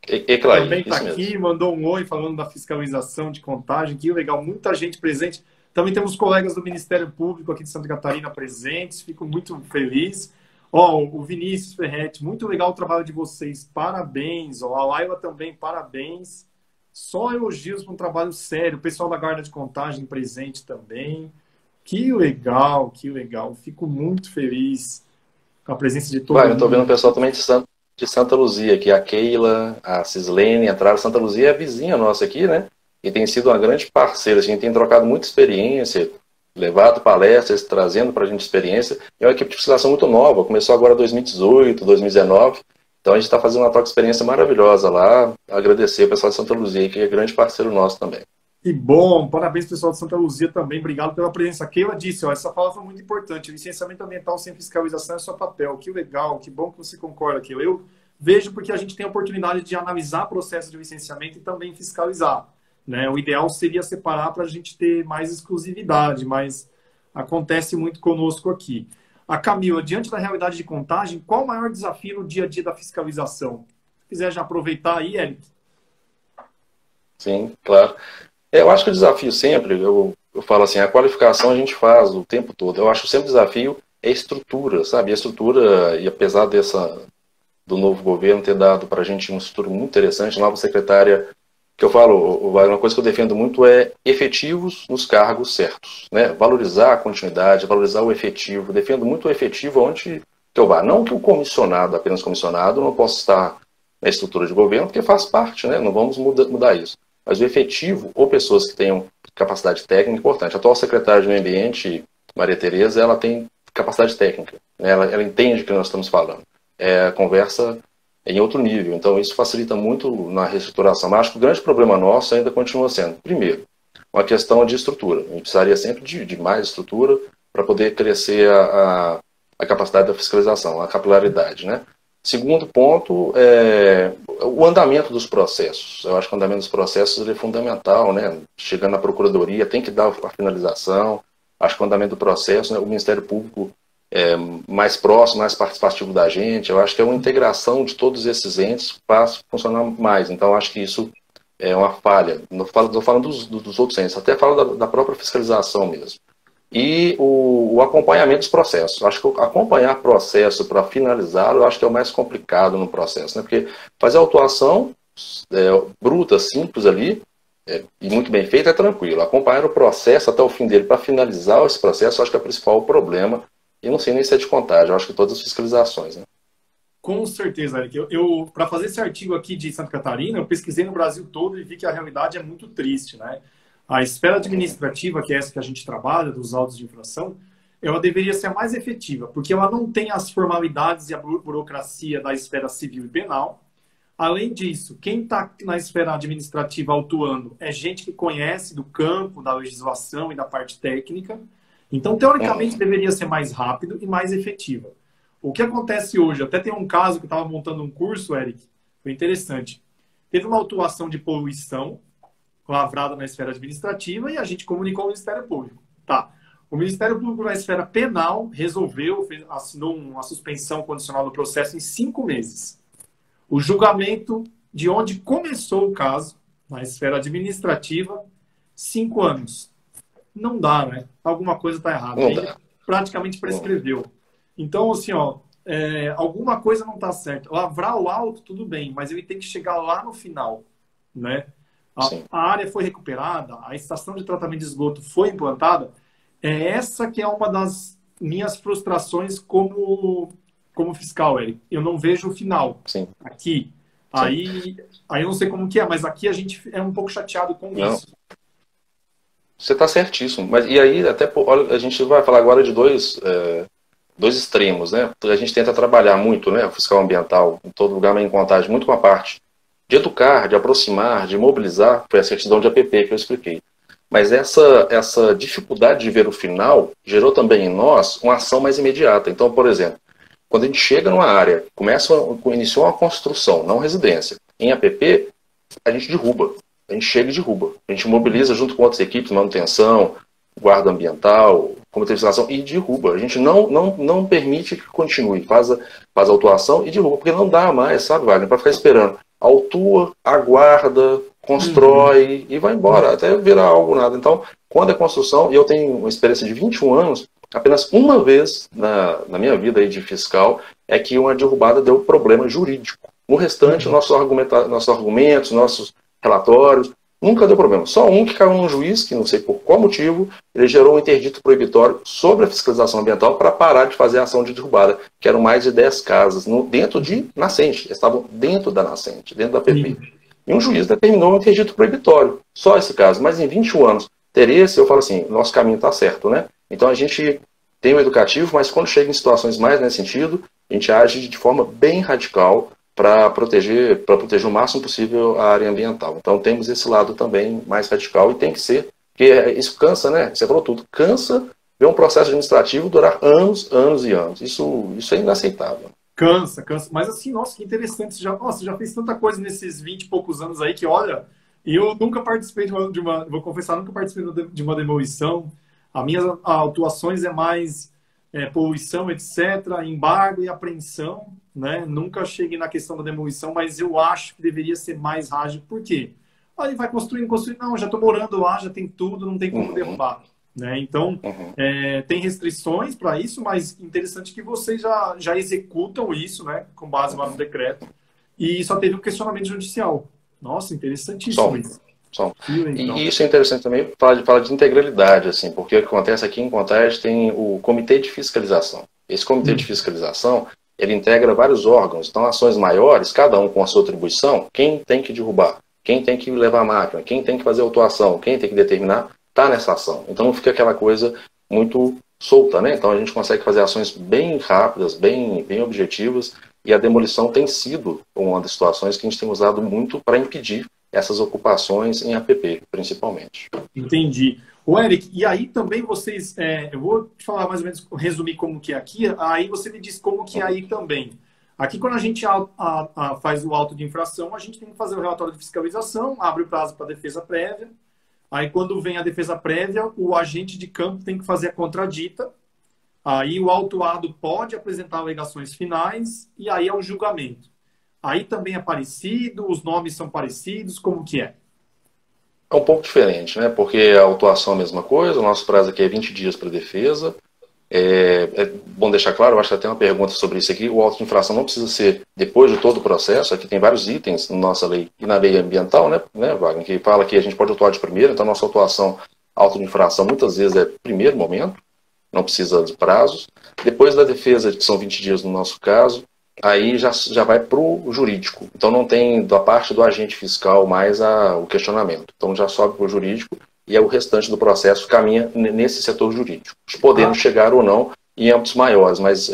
Eclair, também está aqui, mesmo. Mandou um oi falando da fiscalização de Contagem. Que legal, muita gente presente. Também temos colegas do Ministério Público aqui de Santa Catarina presentes. Fico muito feliz. O Vinícius Ferretti, muito legal o trabalho de vocês, parabéns. A Laila também, parabéns. Só elogios para um trabalho sério. O pessoal da Guarda de Contagem presente também. Que legal, que legal. Fico muito feliz com a presença de todo mundo. Eu estou vendo o pessoal também de Santa Luzia aqui. A Keila, a Cislene entraram. Santa Luzia é vizinha nossa aqui, né? E tem sido uma grande parceira. A gente tem trocado muita experiência. levado palestras, trazendo para a gente experiência. É uma equipe de fiscalização muito nova, começou agora em 2018, 2019. Então a gente está fazendo uma troca de experiência maravilhosa lá. Agradecer o pessoal de Santa Luzia, que é grande parceiro nosso também. Que bom, parabéns pessoal de Santa Luzia também, obrigado pela presença. A Keila disse, ó, essa fala foi muito importante, o licenciamento ambiental sem fiscalização é só papel. Que legal, que bom que você concorda, Keila. Eu vejo porque a gente tem a oportunidade de analisar processo de licenciamento e também fiscalizar, né? O ideal seria separar para a gente ter mais exclusividade, mas acontece muito conosco aqui. A Camila, diante da realidade de Contagem, qual o maior desafio no dia a dia da fiscalização? Se quiser já aproveitar aí, Eric. Sim, claro. Eu acho que o desafio sempre, eu falo assim, a qualificação a gente faz o tempo todo. Eu acho que sempre o desafio é a estrutura, sabe? A estrutura, e apesar do novo governo ter dado para a gente uma estrutura muito interessante, a nova secretária, que eu falo, uma coisa que eu defendo muito é efetivos nos cargos certos, né? Valorizar a continuidade, valorizar o efetivo. Defendo muito o efetivo onde que eu vá. Não que o comissionado, apenas comissionado, não possa estar na estrutura de governo, porque faz parte, né? Não vamos mudar isso. Mas o efetivo, ou pessoas que tenham capacidade técnica, é importante. A atual secretária de Meio Ambiente, Maria Tereza, ela tem capacidade técnica, né? Ela entende o que nós estamos falando. A conversa é em outro nível, então isso facilita muito na reestruturação. Mas acho que o grande problema nosso ainda continua sendo, primeiro, uma questão de estrutura. A gente precisaria sempre de mais estrutura para poder crescer a capacidade da fiscalização, a capilaridade, né? Segundo ponto, o andamento dos processos. Eu acho que o andamento dos processos ele é fundamental, né? Chegando na Procuradoria, tem que dar a finalização. Acho que o andamento do processo, né? O Ministério Público é mais próximo, mais participativo da gente. Eu acho que é uma integração de todos esses entes que faz funcionar mais. Então, acho que isso é uma falha. Não estou falando dos outros entes, até falo da própria fiscalização mesmo. E o acompanhamento dos processos. Acho que acompanhar processo para finalizar, eu acho que é o mais complicado no processo, né? Porque fazer a autuação bruta, simples ali, e muito bem feita, é tranquilo. Acompanhar o processo até o fim dele para finalizar esse processo, acho que é o principal problema. E não sei nem se é de contagem, eu acho que todas as fiscalizações, né? Com certeza, Eric. Eu para fazer esse artigo aqui de Santa Catarina, eu pesquisei no Brasil todo e vi que a realidade é muito triste, né? A esfera administrativa, que é essa que a gente trabalha, dos autos de infração, ela deveria ser a mais efetiva, porque ela não tem as formalidades e a burocracia da esfera civil e penal. Além disso, quem está na esfera administrativa autuando é gente que conhece do campo, da legislação e da parte técnica. Então, teoricamente, deveria ser mais rápido e mais efetiva. O que acontece hoje, até tem um caso que eu estava montando um curso, Eric, foi interessante. Teve uma autuação de poluição lavrada na esfera administrativa e a gente comunicou ao Ministério Público. Tá. O Ministério Público na esfera penal resolveu, assinou uma suspensão condicional do processo em 5 meses. O julgamento de onde começou o caso, na esfera administrativa, 5 anos. Não dá, né? Alguma coisa está errada. Ele praticamente prescreveu. Então, assim, ó, alguma coisa não está certa. Lavrar o auto, tudo bem, mas ele tem que chegar lá no final, né? A área foi recuperada, a estação de tratamento de esgoto foi implantada. Essa que é uma das minhas frustrações como fiscal, Eric. Eu não vejo o final. Sim. Aqui. Aí eu não sei como que é, mas aqui a gente é um pouco chateado com isso. Você está certíssimo. Mas, e aí, até olha, a gente vai falar agora de dois extremos, né? A gente tenta trabalhar muito, né? O fiscal ambiental, em todo lugar, mas em Contagem, muito com a parte de educar, de aproximar, de mobilizar, foi a certidão de APP que eu expliquei. Mas essa dificuldade de ver o final gerou também em nós uma ação mais imediata. Então, por exemplo, quando a gente chega numa área, iniciou uma construção, não residência, em APP, a gente derruba. A gente chega e derruba. A gente mobiliza junto com outras equipes, manutenção, guarda ambiental, comitê de fiscalização, e derruba. A gente não permite que continue. Faz a autuação e derruba, porque não dá mais, sabe, Wagner, para ficar esperando. Autua, aguarda, constrói e vai embora, até virar algo nada. Então, quando é construção, e eu tenho uma experiência de 21 anos, apenas uma vez na minha vida aí de fiscal, é que uma derrubada deu problema jurídico. No restante, nossos argumentos, nossos relatórios, nunca deu problema. Só um que caiu num juiz, que não sei por qual motivo, ele gerou um interdito proibitório sobre a fiscalização ambiental para parar de fazer a ação de derrubada, que eram mais de 10 casas dentro de nascente. Eles estavam dentro da nascente, dentro da PP. E um juiz determinou um interdito proibitório. Só esse caso. Mas em 21 anos, ter esse, eu falo assim, nosso caminho está certo, né? Então a gente tem o educativo, mas quando chega em situações mais nesse sentido, a gente age de forma bem radical para proteger o máximo possível a área ambiental. Então temos esse lado também mais radical e tem que ser, porque isso cansa, né? Você falou tudo, cansa ver um processo administrativo durar anos, anos e anos. Isso é inaceitável. Cansa, cansa. Mas assim, nossa, que interessante. Você já fez tanta coisa nesses 20 e poucos anos aí que, olha, eu nunca participei vou confessar, nunca participei de uma demolição. As minhas atuações é mais poluição, etc., embargo e apreensão, né? Nunca cheguei na questão da demolição, mas eu acho que deveria ser mais ágil. Por quê? Aí vai construindo, construindo. Não, já estou morando lá, já tem tudo, não tem como derrubar. Né? Então, tem restrições para isso, mas interessante que vocês já executam isso, né, com base lá no decreto, e só teve um questionamento judicial. Nossa, interessantíssimo isso. E isso é interessante também, falar de integralidade, assim, porque o que acontece aqui em Contagem tem o Comitê de Fiscalização. Esse Comitê de Fiscalização, ele integra vários órgãos, então ações maiores, cada um com a sua atribuição, quem tem que derrubar, quem tem que levar a máquina, quem tem que fazer a autuação, quem tem que determinar, está nessa ação. Então não fica aquela coisa muito solta, né? Então a gente consegue fazer ações bem rápidas, bem objetivas, e a demolição tem sido uma das situações que a gente tem usado muito para impedir essas ocupações em APP, principalmente. Entendi. O Eric, e aí também vocês, eu vou te falar mais ou menos, resumir como que é aqui, aí você me diz como que é aí também. Aqui, quando a gente faz o auto de infração, a gente tem que fazer o relatório de fiscalização, abre o prazo para defesa prévia. Aí, quando vem a defesa prévia, o agente de campo tem que fazer a contradita. Aí, o autuado pode apresentar alegações finais e aí é o julgamento. Aí também é parecido, os nomes são parecidos, como que é? É um pouco diferente, né? Porque a autuação é a mesma coisa, o nosso prazo aqui é 20 dias para defesa. É bom deixar claro, eu acho que até uma pergunta sobre isso aqui, o auto de infração não precisa ser depois de todo o processo, aqui tem vários itens na nossa lei e na lei ambiental, né, Wagner, que fala que a gente pode autuar de primeiro, então a nossa autuação auto de infração muitas vezes é primeiro momento, não precisa de prazos. Depois da defesa, que são 20 dias no nosso caso, aí já vai para o jurídico, então não tem da parte do agente fiscal mais o questionamento, então já sobe para o jurídico, e o restante do processo caminha nesse setor jurídico, podendo chegar ou não em âmbitos maiores, mas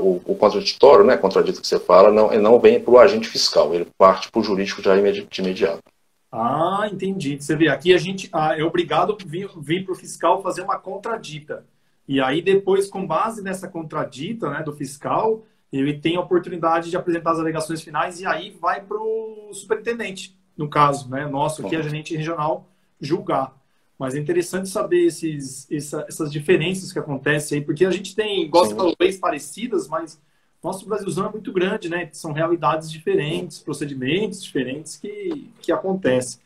o contraditório, né, contradito que você fala, não vem para o agente fiscal, ele parte para o jurídico já de imediato. Ah, entendi. Você vê, aqui a gente é obrigado a vir para o fiscal fazer uma contradita. E aí depois, com base nessa contradita, né, do fiscal, ele tem a oportunidade de apresentar as alegações finais e aí vai para o superintendente, no caso, né, nosso aqui, a gerente regional, julgar. Mas é interessante saber essas diferenças que acontecem aí, porque a gente tem, igual você falou, leis parecidas, mas nosso Brasilzão é muito grande, né? São realidades diferentes, procedimentos diferentes que acontecem.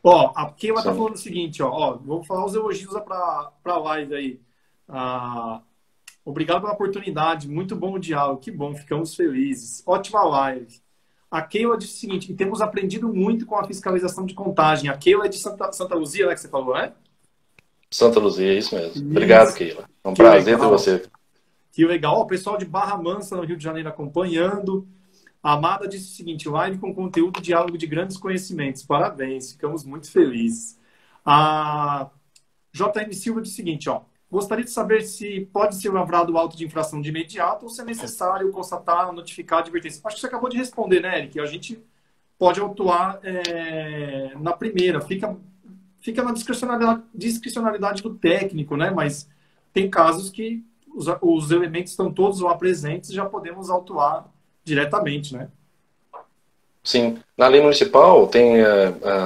Ó, a Keila tá falando o seguinte, ó, vou falar os elogios para a live aí. Obrigado pela oportunidade, muito bom o diálogo, que bom, ficamos felizes. Ótima live. A Keila disse o seguinte, temos aprendido muito com a fiscalização de contagem. A Keila é de Santa Luzia, né, que você falou, né? Santa Luzia, isso mesmo. Isso. Obrigado, Keila. É um prazer ter você. Que legal. Ó, o pessoal de Barra Mansa, no Rio de Janeiro, acompanhando. A Amada disse o seguinte, live com conteúdo e diálogo de grandes conhecimentos. Parabéns, ficamos muito felizes. A JM Silva disse o seguinte, ó, gostaria de saber se pode ser lavrado o auto de infração de imediato ou se é necessário constatar, notificar a advertência. Acho que você acabou de responder, né, Eric? A gente pode autuar na primeira. Fica na discricionalidade do técnico, né? Mas tem casos que os elementos estão todos lá presentes e já podemos autuar diretamente, né? Sim. Na lei municipal tem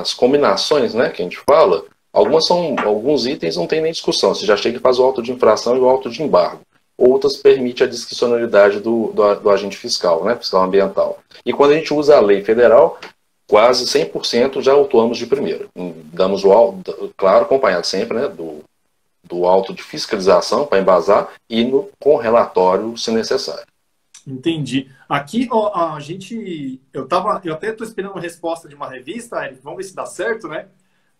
as combinações, né, que a gente fala. Alguns itens não tem nem discussão. Você já chega e faz o auto de infração e o auto de embargo. Outras permite a discricionalidade do agente fiscal, né, fiscal ambiental. E quando a gente usa a lei federal, quase 100% já autuamos de primeira. Damos o auto, claro, acompanhado sempre, né, do auto de fiscalização para embasar e com relatório, se necessário. Entendi. Aqui, ó, eu até estou esperando uma resposta de uma revista, Eric, vamos ver se dá certo, né?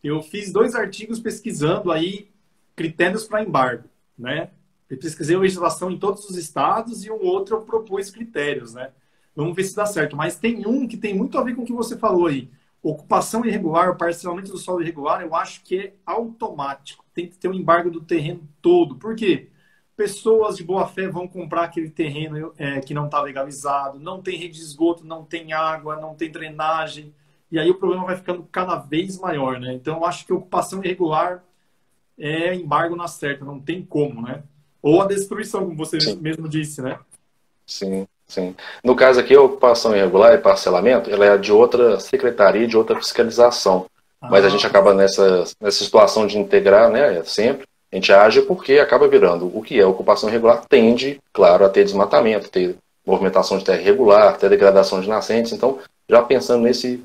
Eu fiz 2 artigos pesquisando aí critérios para embargo, né? Eu pesquisei a legislação em todos os estados e um outro eu propus critérios, né? Vamos ver se dá certo. Mas tem um que tem muito a ver com o que você falou aí. Ocupação irregular, parcelamento do solo irregular, eu acho que é automático. tem que ter um embargo do terreno todo. Por quê? Pessoas de boa fé vão comprar aquele terreno que não está legalizado, não tem rede de esgoto, não tem água, não tem drenagem, e aí o problema vai ficando cada vez maior, né? Então, eu acho que ocupação irregular é embargo na certa, não tem como, né? Ou a destruição, como você Sim. mesmo disse, né? Sim, sim. No caso aqui, a ocupação irregular e parcelamento, ela é de outra secretaria, de outra fiscalização. Mas a gente Ah, acaba nessa situação de integrar, né, sempre, a gente age porque acaba virando o que é ocupação irregular, tende, claro, a ter desmatamento, ter movimentação de terra irregular, ter degradação de nascentes. Então, já pensando nesse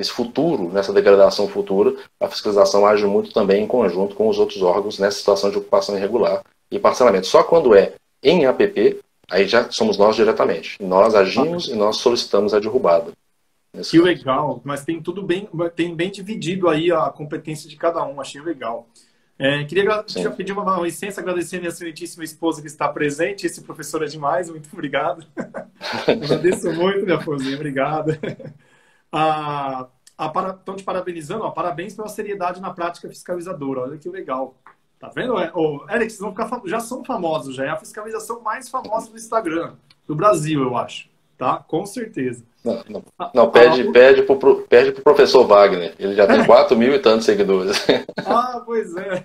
futuro, nessa degradação futura, a fiscalização age muito também em conjunto com os outros órgãos nessa situação de ocupação irregular e parcelamento. Só quando é em APP, aí já somos nós diretamente. Nós agimos e nós solicitamos a derrubada. que legal, mas tem tudo bem, tem bem dividido aí a competência de cada um, achei legal. Queria te Sim. pedir uma licença, agradecer a minha excelentíssima esposa que está presente. Esse professor é demais, muito obrigado. Agradeço muito, minha florzinha, obrigado. Estão te parabenizando, ó, parabéns pela seriedade na prática fiscalizadora. Olha que legal. Tá vendo? Eric, vocês vão ficar, já são famosos, já é a fiscalização mais famosa do Instagram, do Brasil, eu acho. Tá? Com certeza. Não, pede pro professor Wagner. Ele já tem 4.000 e tantos seguidores. Pois é.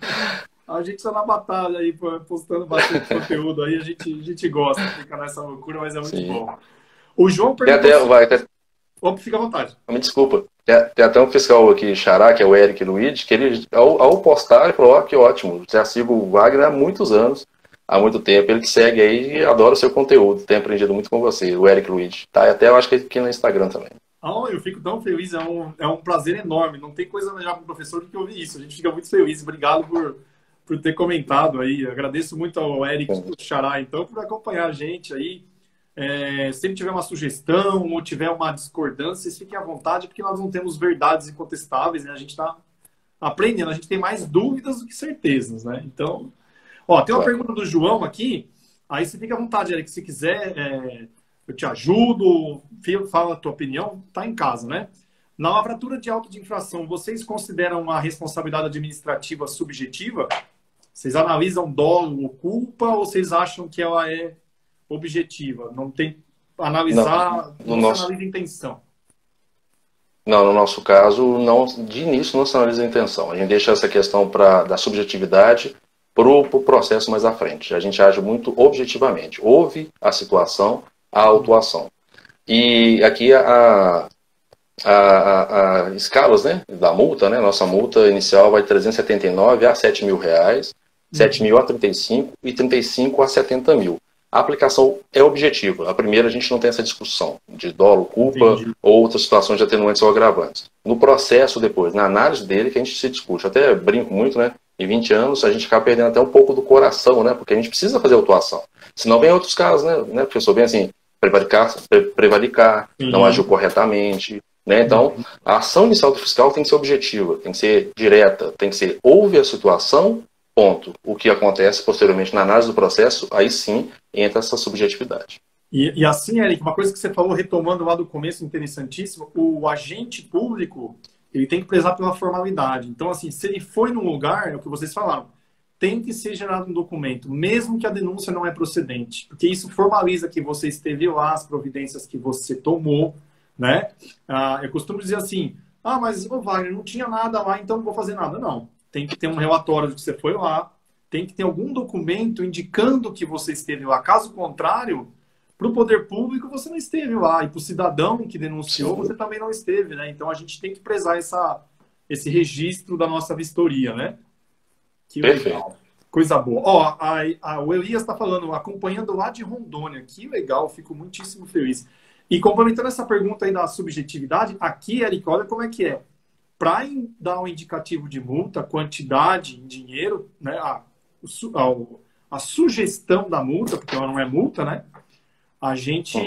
A gente está na batalha aí, postando bastante conteúdo aí, a gente gosta, fica nessa loucura, mas é muito Sim. bom. O João Tem perguntou... até, Opa, fica à vontade. me desculpa. Tem até um fiscal aqui, Xará, que é o Eric Luiz, que ele, ao postar, ele falou, que ótimo, já sigo o Wagner há muitos anos, há muito tempo, ele que segue aí e adora o seu conteúdo, tem aprendido muito com você, o Eric Luiz. Tá? E até eu acho que aqui no Instagram também. Eu fico tão feliz, é um prazer enorme, não tem coisa melhor para o professor do que ouvir isso, a gente fica muito feliz, obrigado por ter comentado aí, eu agradeço muito ao Eric Xará, então, por acompanhar a gente aí. Se tiver uma sugestão ou tiver uma discordância, vocês fiquem à vontade, porque nós não temos verdades incontestáveis, né? A gente está aprendendo, a gente tem mais dúvidas do que certezas, né? Então, tem uma pergunta do João aqui, aí você fica à vontade, Eric, se quiser, eu te ajudo, fala a tua opinião, tá em casa, né? Na lavratura de auto de infração, vocês consideram uma responsabilidade administrativa subjetiva? Vocês analisam dolo ou culpa, ou vocês acham que ela é objetiva, não tem analisar, não se analisa a intenção. Não, no nosso caso, não, de início não se analisa a intenção. A gente deixa essa questão da subjetividade para o processo mais à frente. A gente age muito objetivamente. Houve a situação, a autuação. E aqui a escalas, né, da multa, né, nossa multa inicial vai de 379 a R$7.000, 7.000 a 35 e 35 a 70 mil. A aplicação é objetiva. A primeira, a gente não tem essa discussão de dolo, culpa ou outras situações de atenuantes ou agravantes. No processo, depois, na análise dele, que a gente se discute. Eu até brinco muito, né? Em 20 anos, a gente acaba perdendo até um pouco do coração, né? Porque a gente precisa fazer autuação. Senão vem outros casos, né? Professor, bem assim, prevaricar, não agiu corretamente, né? Então, a ação inicial do fiscal tem que ser objetiva, tem que ser direta, tem que ser houve a situação, ponto. O que acontece posteriormente na análise do processo, aí sim entra essa subjetividade. E assim, Eric, uma coisa que você falou, retomando lá do começo, interessantíssimo, o agente público, ele tem que prezar pela formalidade. Então, assim, se ele foi num lugar, é o que vocês falaram, tem que ser gerado um documento, mesmo que a denúncia não é procedente, porque isso formaliza que você esteve lá, as providências que você tomou, né? Eu costumo dizer assim, mas, Wagner, não tinha nada lá, então não vou fazer nada. Não. Tem que ter um relatório de que você foi lá, tem que ter algum documento indicando que você esteve lá. Caso contrário, para o poder público você não esteve lá. E para o cidadão que denunciou, você também não esteve, né? Então a gente tem que prezar esse registro da nossa vistoria, né? Que legal. Coisa boa. O Elias está falando, acompanhando lá de Rondônia. Que legal, fico muitíssimo feliz. E complementando essa pergunta aí da subjetividade, aqui, Eric, olha como é que é. Para dar um indicativo de multa, quantidade em dinheiro, né, a sugestão da multa, porque ela não é multa, né? A gente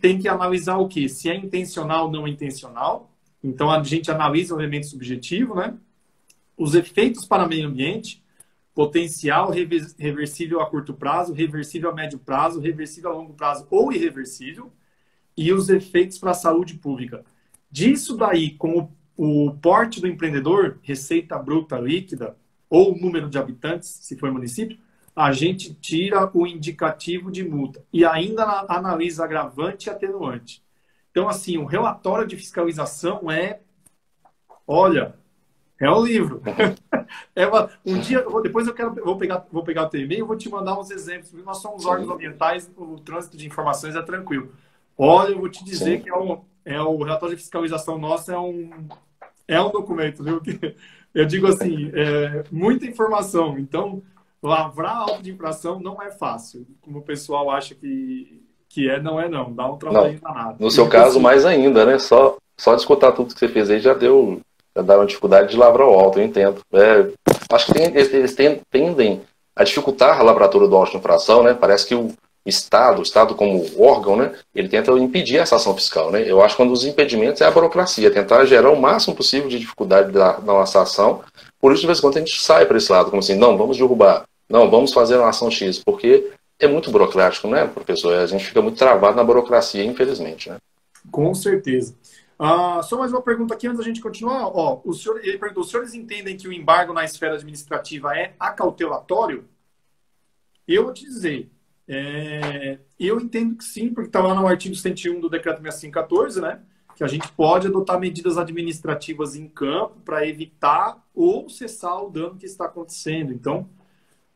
tem que analisar o quê? Se é intencional ou não intencional. Então, a gente analisa o elemento subjetivo, né? Os efeitos para o meio ambiente, potencial reversível a curto prazo, reversível a médio prazo, reversível a longo prazo ou irreversível, e os efeitos para a saúde pública. Disso daí, com o porte do empreendedor, receita bruta líquida, ou número de habitantes, se for município, a gente tira o indicativo de multa e ainda analisa agravante e atenuante. Então, assim, o relatório de fiscalização olha, é o livro. Um dia, depois vou pegar o teu e-mail e vou te mandar uns exemplos. Nós somos órgãos ambientais, o trânsito de informações é tranquilo. Olha, eu vou te dizer que o relatório de fiscalização nosso é um documento, viu? Eu digo assim, muita informação. Então, lavrar auto de infração não é fácil. Como o pessoal acha que não é não. Dá um trabalho danado. No seu caso, mais ainda, né? Só de escutar tudo que você fez aí já dá uma dificuldade de lavrar o auto, eu entendo. Acho que eles tendem a dificultar a lavratura do auto de infração, né? Parece que o Estado como órgão, né? Ele tenta impedir essa ação fiscal, né? Eu acho que um dos impedimentos é a burocracia, tentar gerar o máximo possível de dificuldade da nossa ação. Por isso, de vez em quando, a gente sai para esse lado, como assim, não, vamos derrubar, não, vamos fazer uma ação X, porque é muito burocrático, né, professor? A gente fica muito travado na burocracia, infelizmente, né? Com certeza. Só mais uma pergunta aqui antes da gente continuar. Ele perguntou, os senhores entendem que o embargo na esfera administrativa é acautelatório? Eu vou te dizer, eu entendo que sim, porque está lá no artigo 101 do Decreto 6514, né? Que a gente pode adotar medidas administrativas em campo para evitar ou cessar o dano que está acontecendo. Então,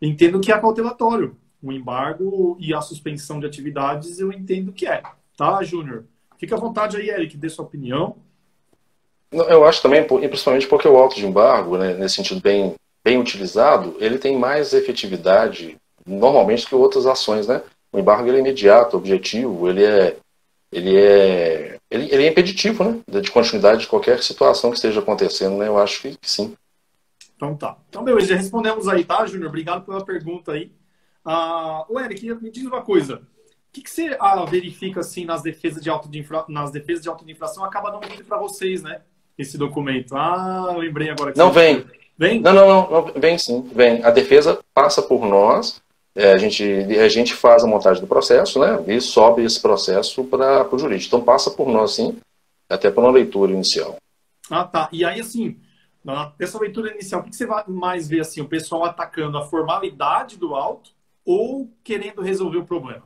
entendo que é acautelatório. O embargo e a suspensão de atividades, eu entendo que é. Tá, Júnior? Fica à vontade aí, Eric, dê sua opinião. Eu acho também, e principalmente porque o auto de embargo, né, nesse sentido bem utilizado, ele tem mais efetividade, normalmente, que outras ações, né? O embargo ele é imediato, objetivo, ele é impeditivo, né? De continuidade de qualquer situação que esteja acontecendo, né? Eu acho que sim. Então tá. Então, beleza, já respondemos aí, tá, Júnior? Obrigado pela pergunta aí. Eric, me diz uma coisa. O que você verifica assim nas defesas de auto de infração? Acaba não vindo para vocês, né? Esse documento. Lembrei agora que não vem. Vem? Não, vem sim, vem. A defesa passa por nós, a gente faz a montagem do processo, né? E sobe esse processo para o jurídico. Então passa por nós sim, até para uma leitura inicial. Tá. E aí, assim, nessa leitura inicial, o que você vai mais ver assim? O pessoal atacando a formalidade do auto ou querendo resolver o problema?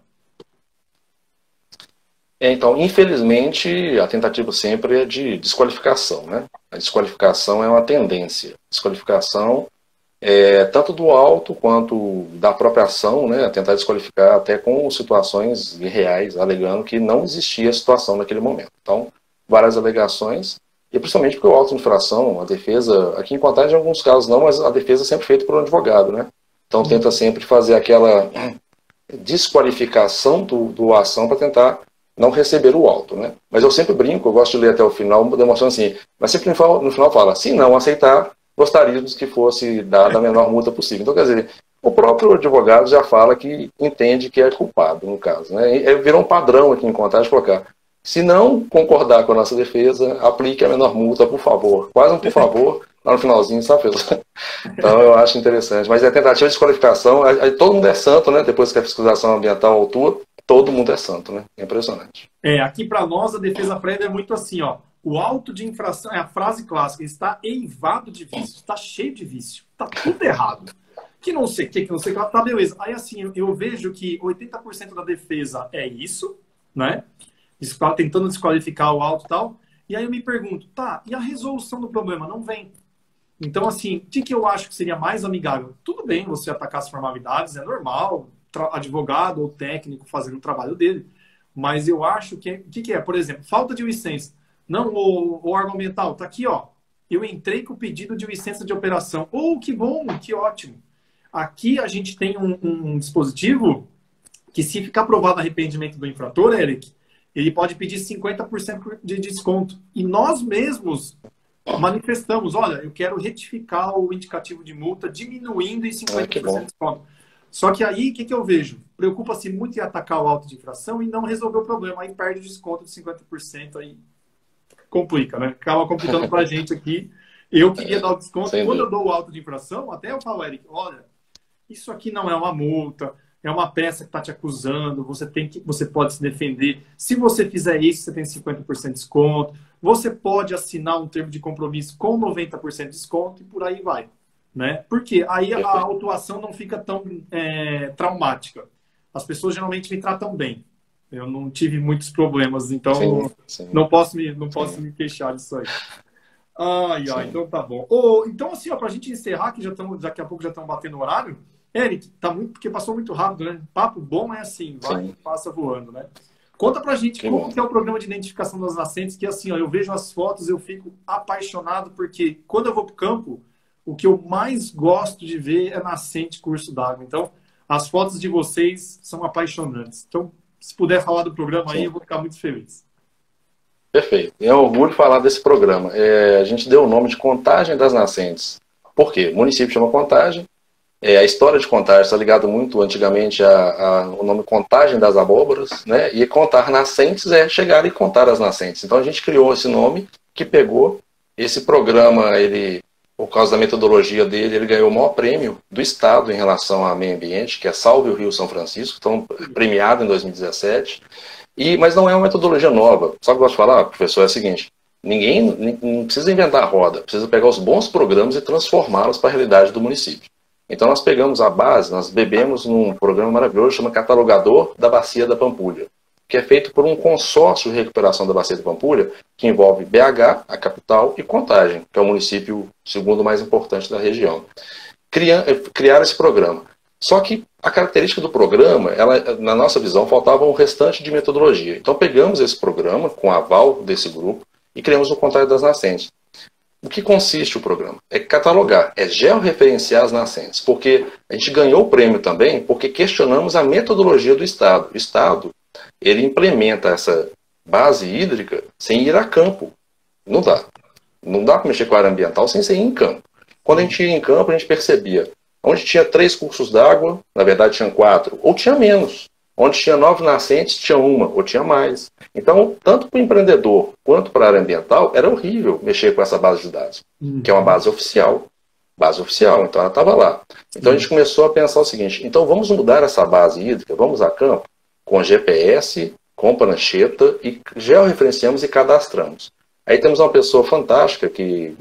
Então, infelizmente, a tentativa sempre é de desqualificação, né? A desqualificação é uma tendência. Desqualificação tanto do auto quanto da própria ação, né? Tentar desqualificar até com situações irreais, alegando que não existia a situação naquele momento. Então, várias alegações, e principalmente porque o auto de infração, a defesa, aqui em Contagem, em alguns casos não, mas a defesa é sempre feita por um advogado, né? Então, tenta sempre fazer aquela desqualificação do ação para tentar não receber o auto, né? Mas eu sempre brinco, eu gosto de ler até o final, demonstrando assim, mas sempre no final fala, se não aceitar, gostaríamos que fosse dada a menor multa possível. Então, quer dizer, o próprio advogado já fala que entende que é culpado, no caso, né? Virou um padrão aqui em Contagem colocar, se não concordar com a nossa defesa, aplique a menor multa, por favor. Quase um por favor, lá no finalzinho, sabe? Então, eu acho interessante. Mas a tentativa de desqualificação, todo mundo é santo, né? Depois que a fiscalização ambiental autua, todo mundo é santo, né? É impressionante. Aqui para nós a defesa prévia é muito assim, ó. O auto de infração, é a frase clássica, está eivado de vício, está cheio de vício, está tudo errado. Que não sei o que não sei o que, tá beleza. Aí assim, eu vejo que 80% da defesa é isso, né? Tentando desqualificar o auto e tal. E aí eu me pergunto, tá, e a resolução do problema não vem? Então, assim, o que eu acho que seria mais amigável? Tudo bem você atacar as formalidades, é normal, advogado ou técnico fazendo o trabalho dele, mas eu acho que o que é? Por exemplo, falta de licença. Não, o órgão ambiental, tá aqui, ó. Eu entrei com o pedido de licença de operação. Que bom, que ótimo. Aqui a gente tem um dispositivo que, se ficar provado arrependimento do infrator, Eric, ele pode pedir 50% de desconto. E nós mesmos manifestamos, olha, eu quero retificar o indicativo de multa, diminuindo em 50% de desconto. Só que aí, o que eu vejo? Preocupa-se muito em atacar o auto de infração e não resolver o problema. Aí perde o desconto de 50%, aí complica, né? Acaba complicando pra gente aqui. Eu queria dar o desconto. Quando eu dou o auto de infração, até eu falo, Eric, olha, isso aqui não é uma multa, é uma peça que está te acusando, você pode se defender. Se você fizer isso, você tem 50% de desconto. Você pode assinar um termo de compromisso com 90% de desconto e por aí vai. né? Porque aí a autuação não fica tão traumática. As pessoas geralmente me tratam bem. Eu não tive muitos problemas, Sim, então sim, não posso sim, me queixar disso aí. Ai, ai, sim, então tá bom. Então, assim, ó, pra gente encerrar, que daqui a pouco já estamos batendo o horário, Eric, tá muito, porque passou muito rápido, né? Papo bom é assim, vai e sim, passa voando, né? Conta pra gente que como bom. que é o programa de identificação das nascentes, que assim, ó, eu vejo as fotos, eu fico apaixonado, porque quando eu vou pro campo, o que eu mais gosto de ver é nascente curso d'água. Então, as fotos de vocês são apaixonantes. Então, se puder falar do programa aí, eu Sim. vou ficar muito feliz. Perfeito. É um orgulho falar desse programa. A gente deu o nome de Contagem das Nascentes. Por quê? O município chama Contagem. A história de Contagem está ligada muito antigamente ao nome Contagem das Abóboras, né? E contar nascentes é chegar e contar as nascentes. Então a gente criou esse nome que pegou esse programa, ele, por causa da metodologia dele, ele ganhou o maior prêmio do estado em relação ao meio ambiente, que é Salve o Rio São Francisco, então premiado em 2017. Mas não é uma metodologia nova. Sabe o que eu gosto de falar, professor? É o seguinte: ninguém não precisa inventar a roda, precisa pegar os bons programas e transformá-los para a realidade do município. Então nós pegamos a base, nós bebemos num programa maravilhoso, chama Catalogador da Bacia da Pampulha, que é feito por um consórcio de recuperação da Bacia da Pampulha, que envolve BH, a capital, e Contagem, que é o município segundo mais importante da região. Criar esse programa. Só que a característica do programa, na nossa visão, faltava um restante de metodologia. Então pegamos esse programa, com aval desse grupo, e criamos o Contagem das Nascentes. O que consiste o programa? É catalogar, é georreferenciar as nascentes, porque a gente ganhou o prêmio também porque questionamos a metodologia do Estado. O Estado, ele implementa essa base hídrica sem ir a campo. Não dá. Não dá para mexer com a área ambiental sem ser em campo. Quando a gente ia em campo, a gente percebia onde tinha 3 cursos d'água, na verdade tinha 4, ou tinha menos. Onde tinha 9 nascentes, tinha uma, ou tinha mais. Então, tanto para o empreendedor quanto para a área ambiental, era horrível mexer com essa base de dados, que é uma Uhum. base oficial. Base oficial, então ela estava lá. Então a Sim. gente começou a pensar o seguinte: então vamos mudar essa base hídrica, vamos a campo com GPS, com prancheta, e georreferenciamos e cadastramos. Aí temos uma pessoa fantástica, que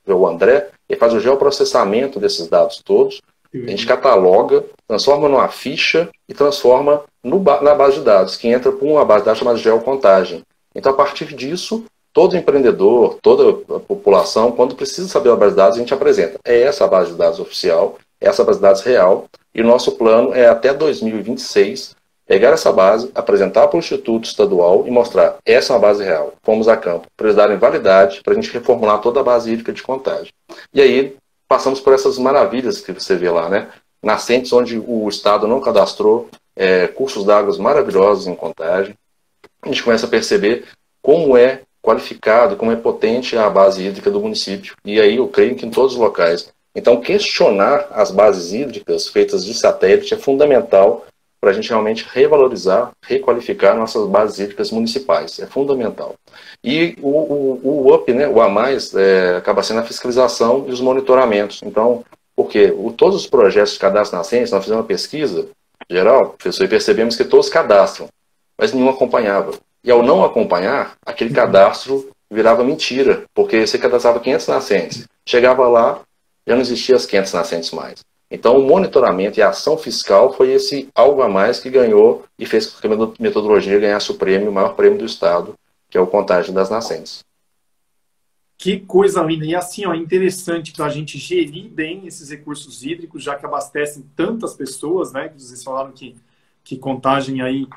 é o André, ele faz o geoprocessamento desses dados todos, a gente cataloga, transforma numa ficha e transforma na base de dados, que entra por uma base de dados chamada Geocontagem. Então, a partir disso, todo empreendedor, toda a população, quando precisa saber a base de dados, a gente apresenta. É essa a base de dados oficial, é essa base de dados real, e o nosso plano é até 2026 pegar essa base, apresentar para o Instituto Estadual e mostrar: essa é uma base real. Fomos a campo para eles darem validade, para a gente reformular toda a base hídrica de Contagem. E aí passamos por essas maravilhas que você vê lá, né? Nascentes onde o Estado não cadastrou, cursos d'água maravilhosos em Contagem. A gente começa a perceber como é qualificado, como é potente a base hídrica do município. E aí eu creio que em todos os locais. Então, questionar as bases hídricas feitas de satélite é fundamental para a gente realmente revalorizar, requalificar nossas bases hídricas municipais. É fundamental. E o UP, né, o A+, acaba sendo a fiscalização e os monitoramentos. Então, porque todos os projetos de cadastro nascente, nós fizemos uma pesquisa geral, professor, e percebemos que todos cadastram, mas nenhum acompanhava. E ao não acompanhar, aquele cadastro virava mentira, porque você cadastrava 500 nascentes. Chegava lá, já não existia as 500 nascentes mais. Então, o monitoramento e a ação fiscal foi esse algo a mais que ganhou e fez com que a metodologia ganhasse o prêmio, o maior prêmio do Estado, que é o Contagem das Nascentes. Que coisa linda. E assim, ó, interessante para a gente gerir bem esses recursos hídricos, já que abastecem tantas pessoas, né? Que vocês falaram que Contagem aí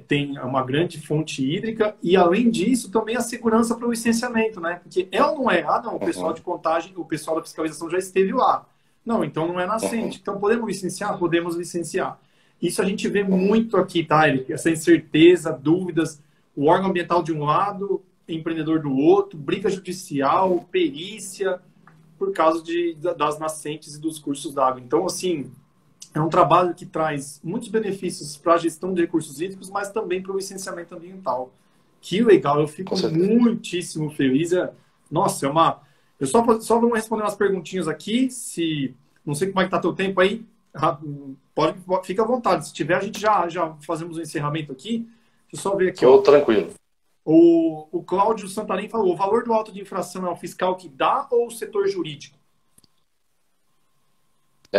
tem uma grande fonte hídrica. E além disso, também a segurança para o licenciamento, né? Porque é ou não é? Ah, não, o pessoal Uhum, de Contagem, o pessoal da fiscalização já esteve lá. Não, então não é uhum, nascente. Então podemos licenciar? Podemos licenciar. Isso a gente vê uhum. muito aqui, tá, Eric? Essa incerteza, dúvidas, o órgão ambiental de um lado, empreendedor do outro, briga judicial, perícia, por causa das nascentes e dos cursos d'água. Então, assim, é um trabalho que traz muitos benefícios para a gestão de recursos hídricos, mas também para o licenciamento ambiental. Que legal, eu Com fico certeza. muitíssimo feliz. Nossa, é uma. Eu só vou responder umas perguntinhas aqui. Se não sei como é que tá teu tempo aí, fica à vontade. Se tiver, a gente já fazemos o encerramento aqui. Deixa eu só ver aqui, Estou ó. tranquilo. O Cláudio Santarém falou: o valor do auto de infração é o fiscal que dá ou o setor jurídico?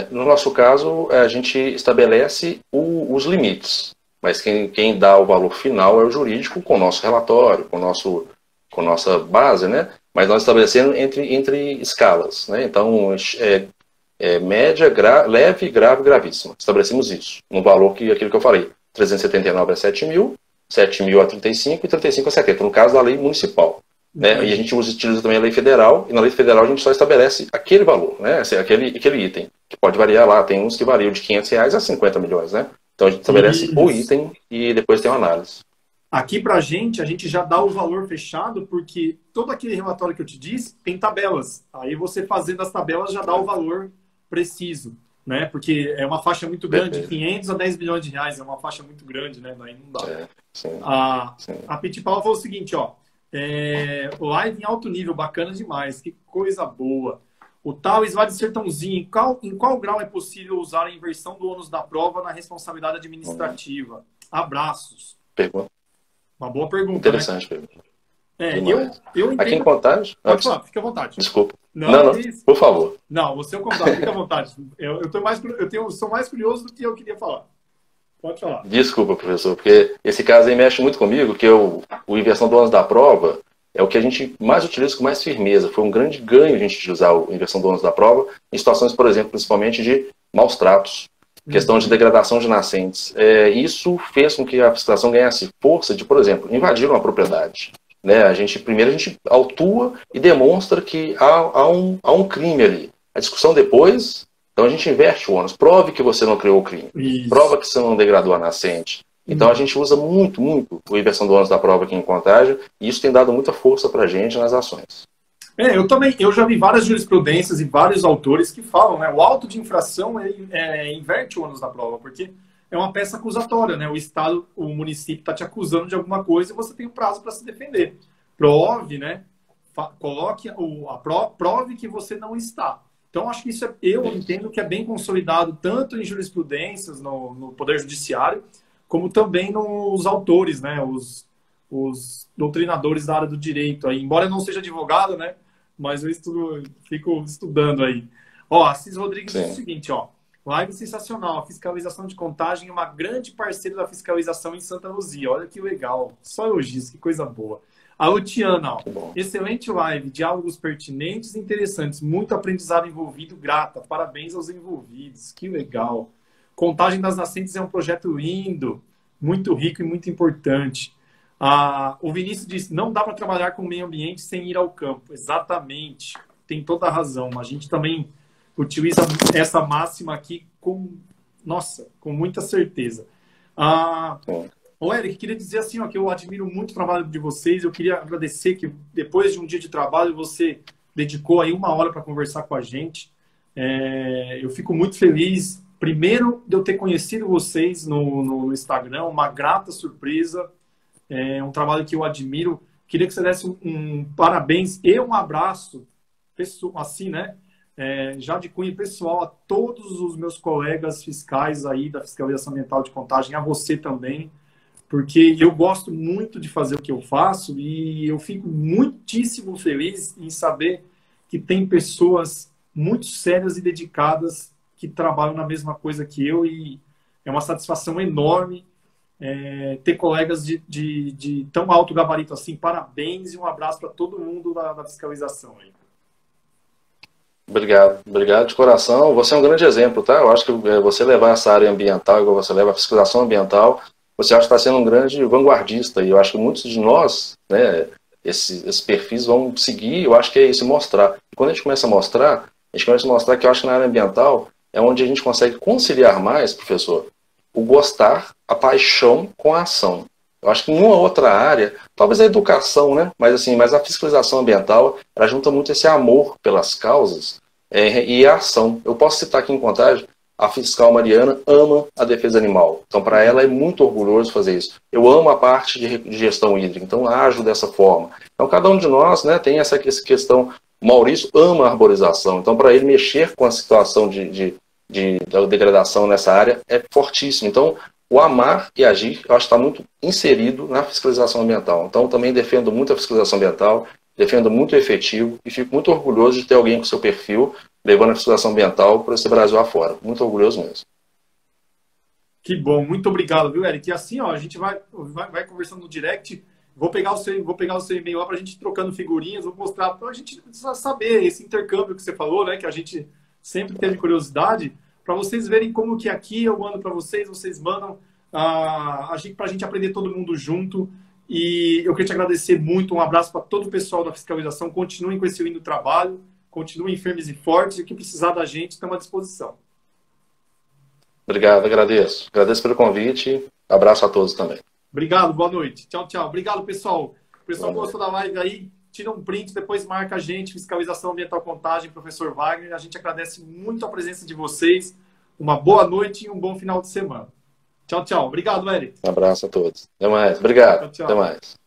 No nosso caso, a gente estabelece os limites, mas quem dá o valor final é o jurídico com o nosso relatório, com nossa base, né? Mas nós estabelecendo entre escalas, né? Então, média, leve, grave, gravíssima. Estabelecemos isso, no valor aquilo que eu falei. 379 a 7 mil, 7 mil a 35 e 35 a 70, no caso da lei municipal. Né? E a gente utiliza também a lei federal, e na lei federal a gente só estabelece aquele valor, né? Aquele item, que pode variar lá, tem uns que variam de R$500 a 50 milhões, né? Então a gente estabelece o item e depois tem uma análise. Aqui pra gente, a gente já dá o valor fechado, porque todo aquele relatório que eu te disse tem tabelas. Aí você fazendo as tabelas já dá o valor preciso, né? Porque é uma faixa muito grande, de 500 a 10 milhões de reais, é uma faixa muito grande, né? Daí não dá. A Pitipala falou o seguinte, ó, live em alto nível, bacana demais, que coisa boa. O Thales vai de Sertãozinho, em qual grau é possível usar a inversão do ônus da prova na responsabilidade administrativa? Abraços. Pergunta. Uma boa pergunta, interessante, né? Pergunta. Eu entendo... Aqui em Contagem... Pode falar, fica à vontade. Desculpa. Não, por favor. Não, você é o convidado, fica à vontade. Sou mais curioso do que eu queria falar. Pode falar. Desculpa, professor, porque esse caso aí mexe muito comigo, que o inversão do ônus da prova é o que a gente mais utiliza com mais firmeza. Foi um grande ganho a gente utilizar a inversão do ônus da prova em situações, por exemplo, principalmente de maus tratos, questão de degradação de nascentes. Isso fez com que a fiscalização ganhasse força de, por exemplo, invadir uma propriedade. Né? Primeiro a gente autua e demonstra que há um crime ali. A discussão depois, então a gente inverte o ônus. Prove que você não criou o crime. Isso. Prova que você não degradou a nascente. Então a gente usa muito a inversão do ônus da prova aqui em Contagem, e isso tem dado muita força para a gente nas ações. Eu já vi várias jurisprudências e vários autores que falam, né? O auto de infração inverte o ônus da prova, porque é uma peça acusatória, né? O Estado, o município está te acusando de alguma coisa e você tem um prazo para se defender. Prove, né? Prove que você não está. Então, acho que isso eu entendo que é bem consolidado tanto em jurisprudências, no Poder Judiciário, como também nos autores, né? Os doutrinadores da área do direito. Aí, embora eu não seja advogado, né? Mas eu fico estudando aí. Ó, Assis Rodrigues diz o seguinte, ó. Live sensacional. A fiscalização de Contagem é uma grande parceira da fiscalização em Santa Luzia. Olha que legal. Só elogios, que coisa boa. A Luciana, ó. Excelente live. Diálogos pertinentes e interessantes. Muito aprendizado envolvido. Grata. Parabéns aos envolvidos. Que legal. Contagem das Nascentes é um projeto lindo, muito rico e muito importante. O Vinícius disse, não dá para trabalhar com o meio ambiente sem ir ao campo. Exatamente. Tem toda a razão. A gente também utiliza essa máxima aqui com muita certeza. Eric, queria dizer assim, ó, que eu admiro muito o trabalho de vocês. Eu queria agradecer que depois de um dia de trabalho você dedicou aí 1 hora para conversar com a gente. Eu fico muito feliz, primeiro, de eu ter conhecido vocês no Instagram, uma grata surpresa. É um trabalho que eu admiro. Queria que você desse um parabéns e um abraço, assim, né? Já de cunho pessoal, a todos os meus colegas fiscais aí da Fiscalização Ambiental de Contagem, a você também, porque eu gosto muito de fazer o que eu faço e eu fico muitíssimo feliz em saber que tem pessoas muito sérias e dedicadas que trabalham na mesma coisa que eu, e é uma satisfação enorme ter colegas de tão alto gabarito assim. Parabéns e um abraço para todo mundo da fiscalização aí. Obrigado de coração. Você é um grande exemplo, tá? Eu acho que você levar essa área ambiental, igual você leva a fiscalização ambiental, você acha que está sendo um grande vanguardista, e eu acho que muitos de nós, né, esses perfis vão seguir. Eu acho que é isso, mostrar. E quando a gente começa a mostrar que eu acho que na área ambiental é onde a gente consegue conciliar mais, professor, o gostar, a paixão com a ação. Eu acho que em uma outra área, talvez a educação, né? Mas a fiscalização ambiental, ela junta muito esse amor pelas causas e a ação. Eu posso citar aqui em Contagem, a fiscal Mariana ama a defesa animal. Então, para ela é muito orgulhoso fazer isso. Eu amo a parte de gestão hídrica, então ajo dessa forma. Então, cada um de nós, né, tem essa questão. O Maurício ama a arborização, então para ele mexer com a situação de degradação nessa área é fortíssimo. Então, o amar e agir, eu acho que está muito inserido na fiscalização ambiental. Então, também defendo muito a fiscalização ambiental, defendo muito o efetivo e fico muito orgulhoso de ter alguém com seu perfil levando a fiscalização ambiental para esse Brasil afora. Muito orgulhoso mesmo. Que bom, muito obrigado, viu, Eric? E assim, ó, a gente vai conversando no direct. Vou pegar o seu e-mail lá para a gente ir trocando figurinhas, vou mostrar para a gente saber esse intercâmbio que você falou, né? Que a gente sempre teve curiosidade, para vocês verem como que aqui eu mando para vocês, vocês mandam para a gente aprender todo mundo junto. E eu queria te agradecer muito, um abraço para todo o pessoal da fiscalização. Continuem com esse lindo trabalho, continuem firmes e fortes, e o que precisar da gente, estamos à disposição. Obrigado, agradeço. Agradeço pelo convite. Abraço a todos também. Obrigado, boa noite. Tchau, tchau. Obrigado, pessoal. O pessoal gostou da live aí, tira um print, depois marca a gente, Fiscalização Ambiental Contagem, professor Wagner. A gente agradece muito a presença de vocês. Uma boa noite e um bom final de semana. Tchau, tchau. Obrigado, Eric. Um abraço a todos. Até mais. Obrigado. Tchau, tchau. Até mais.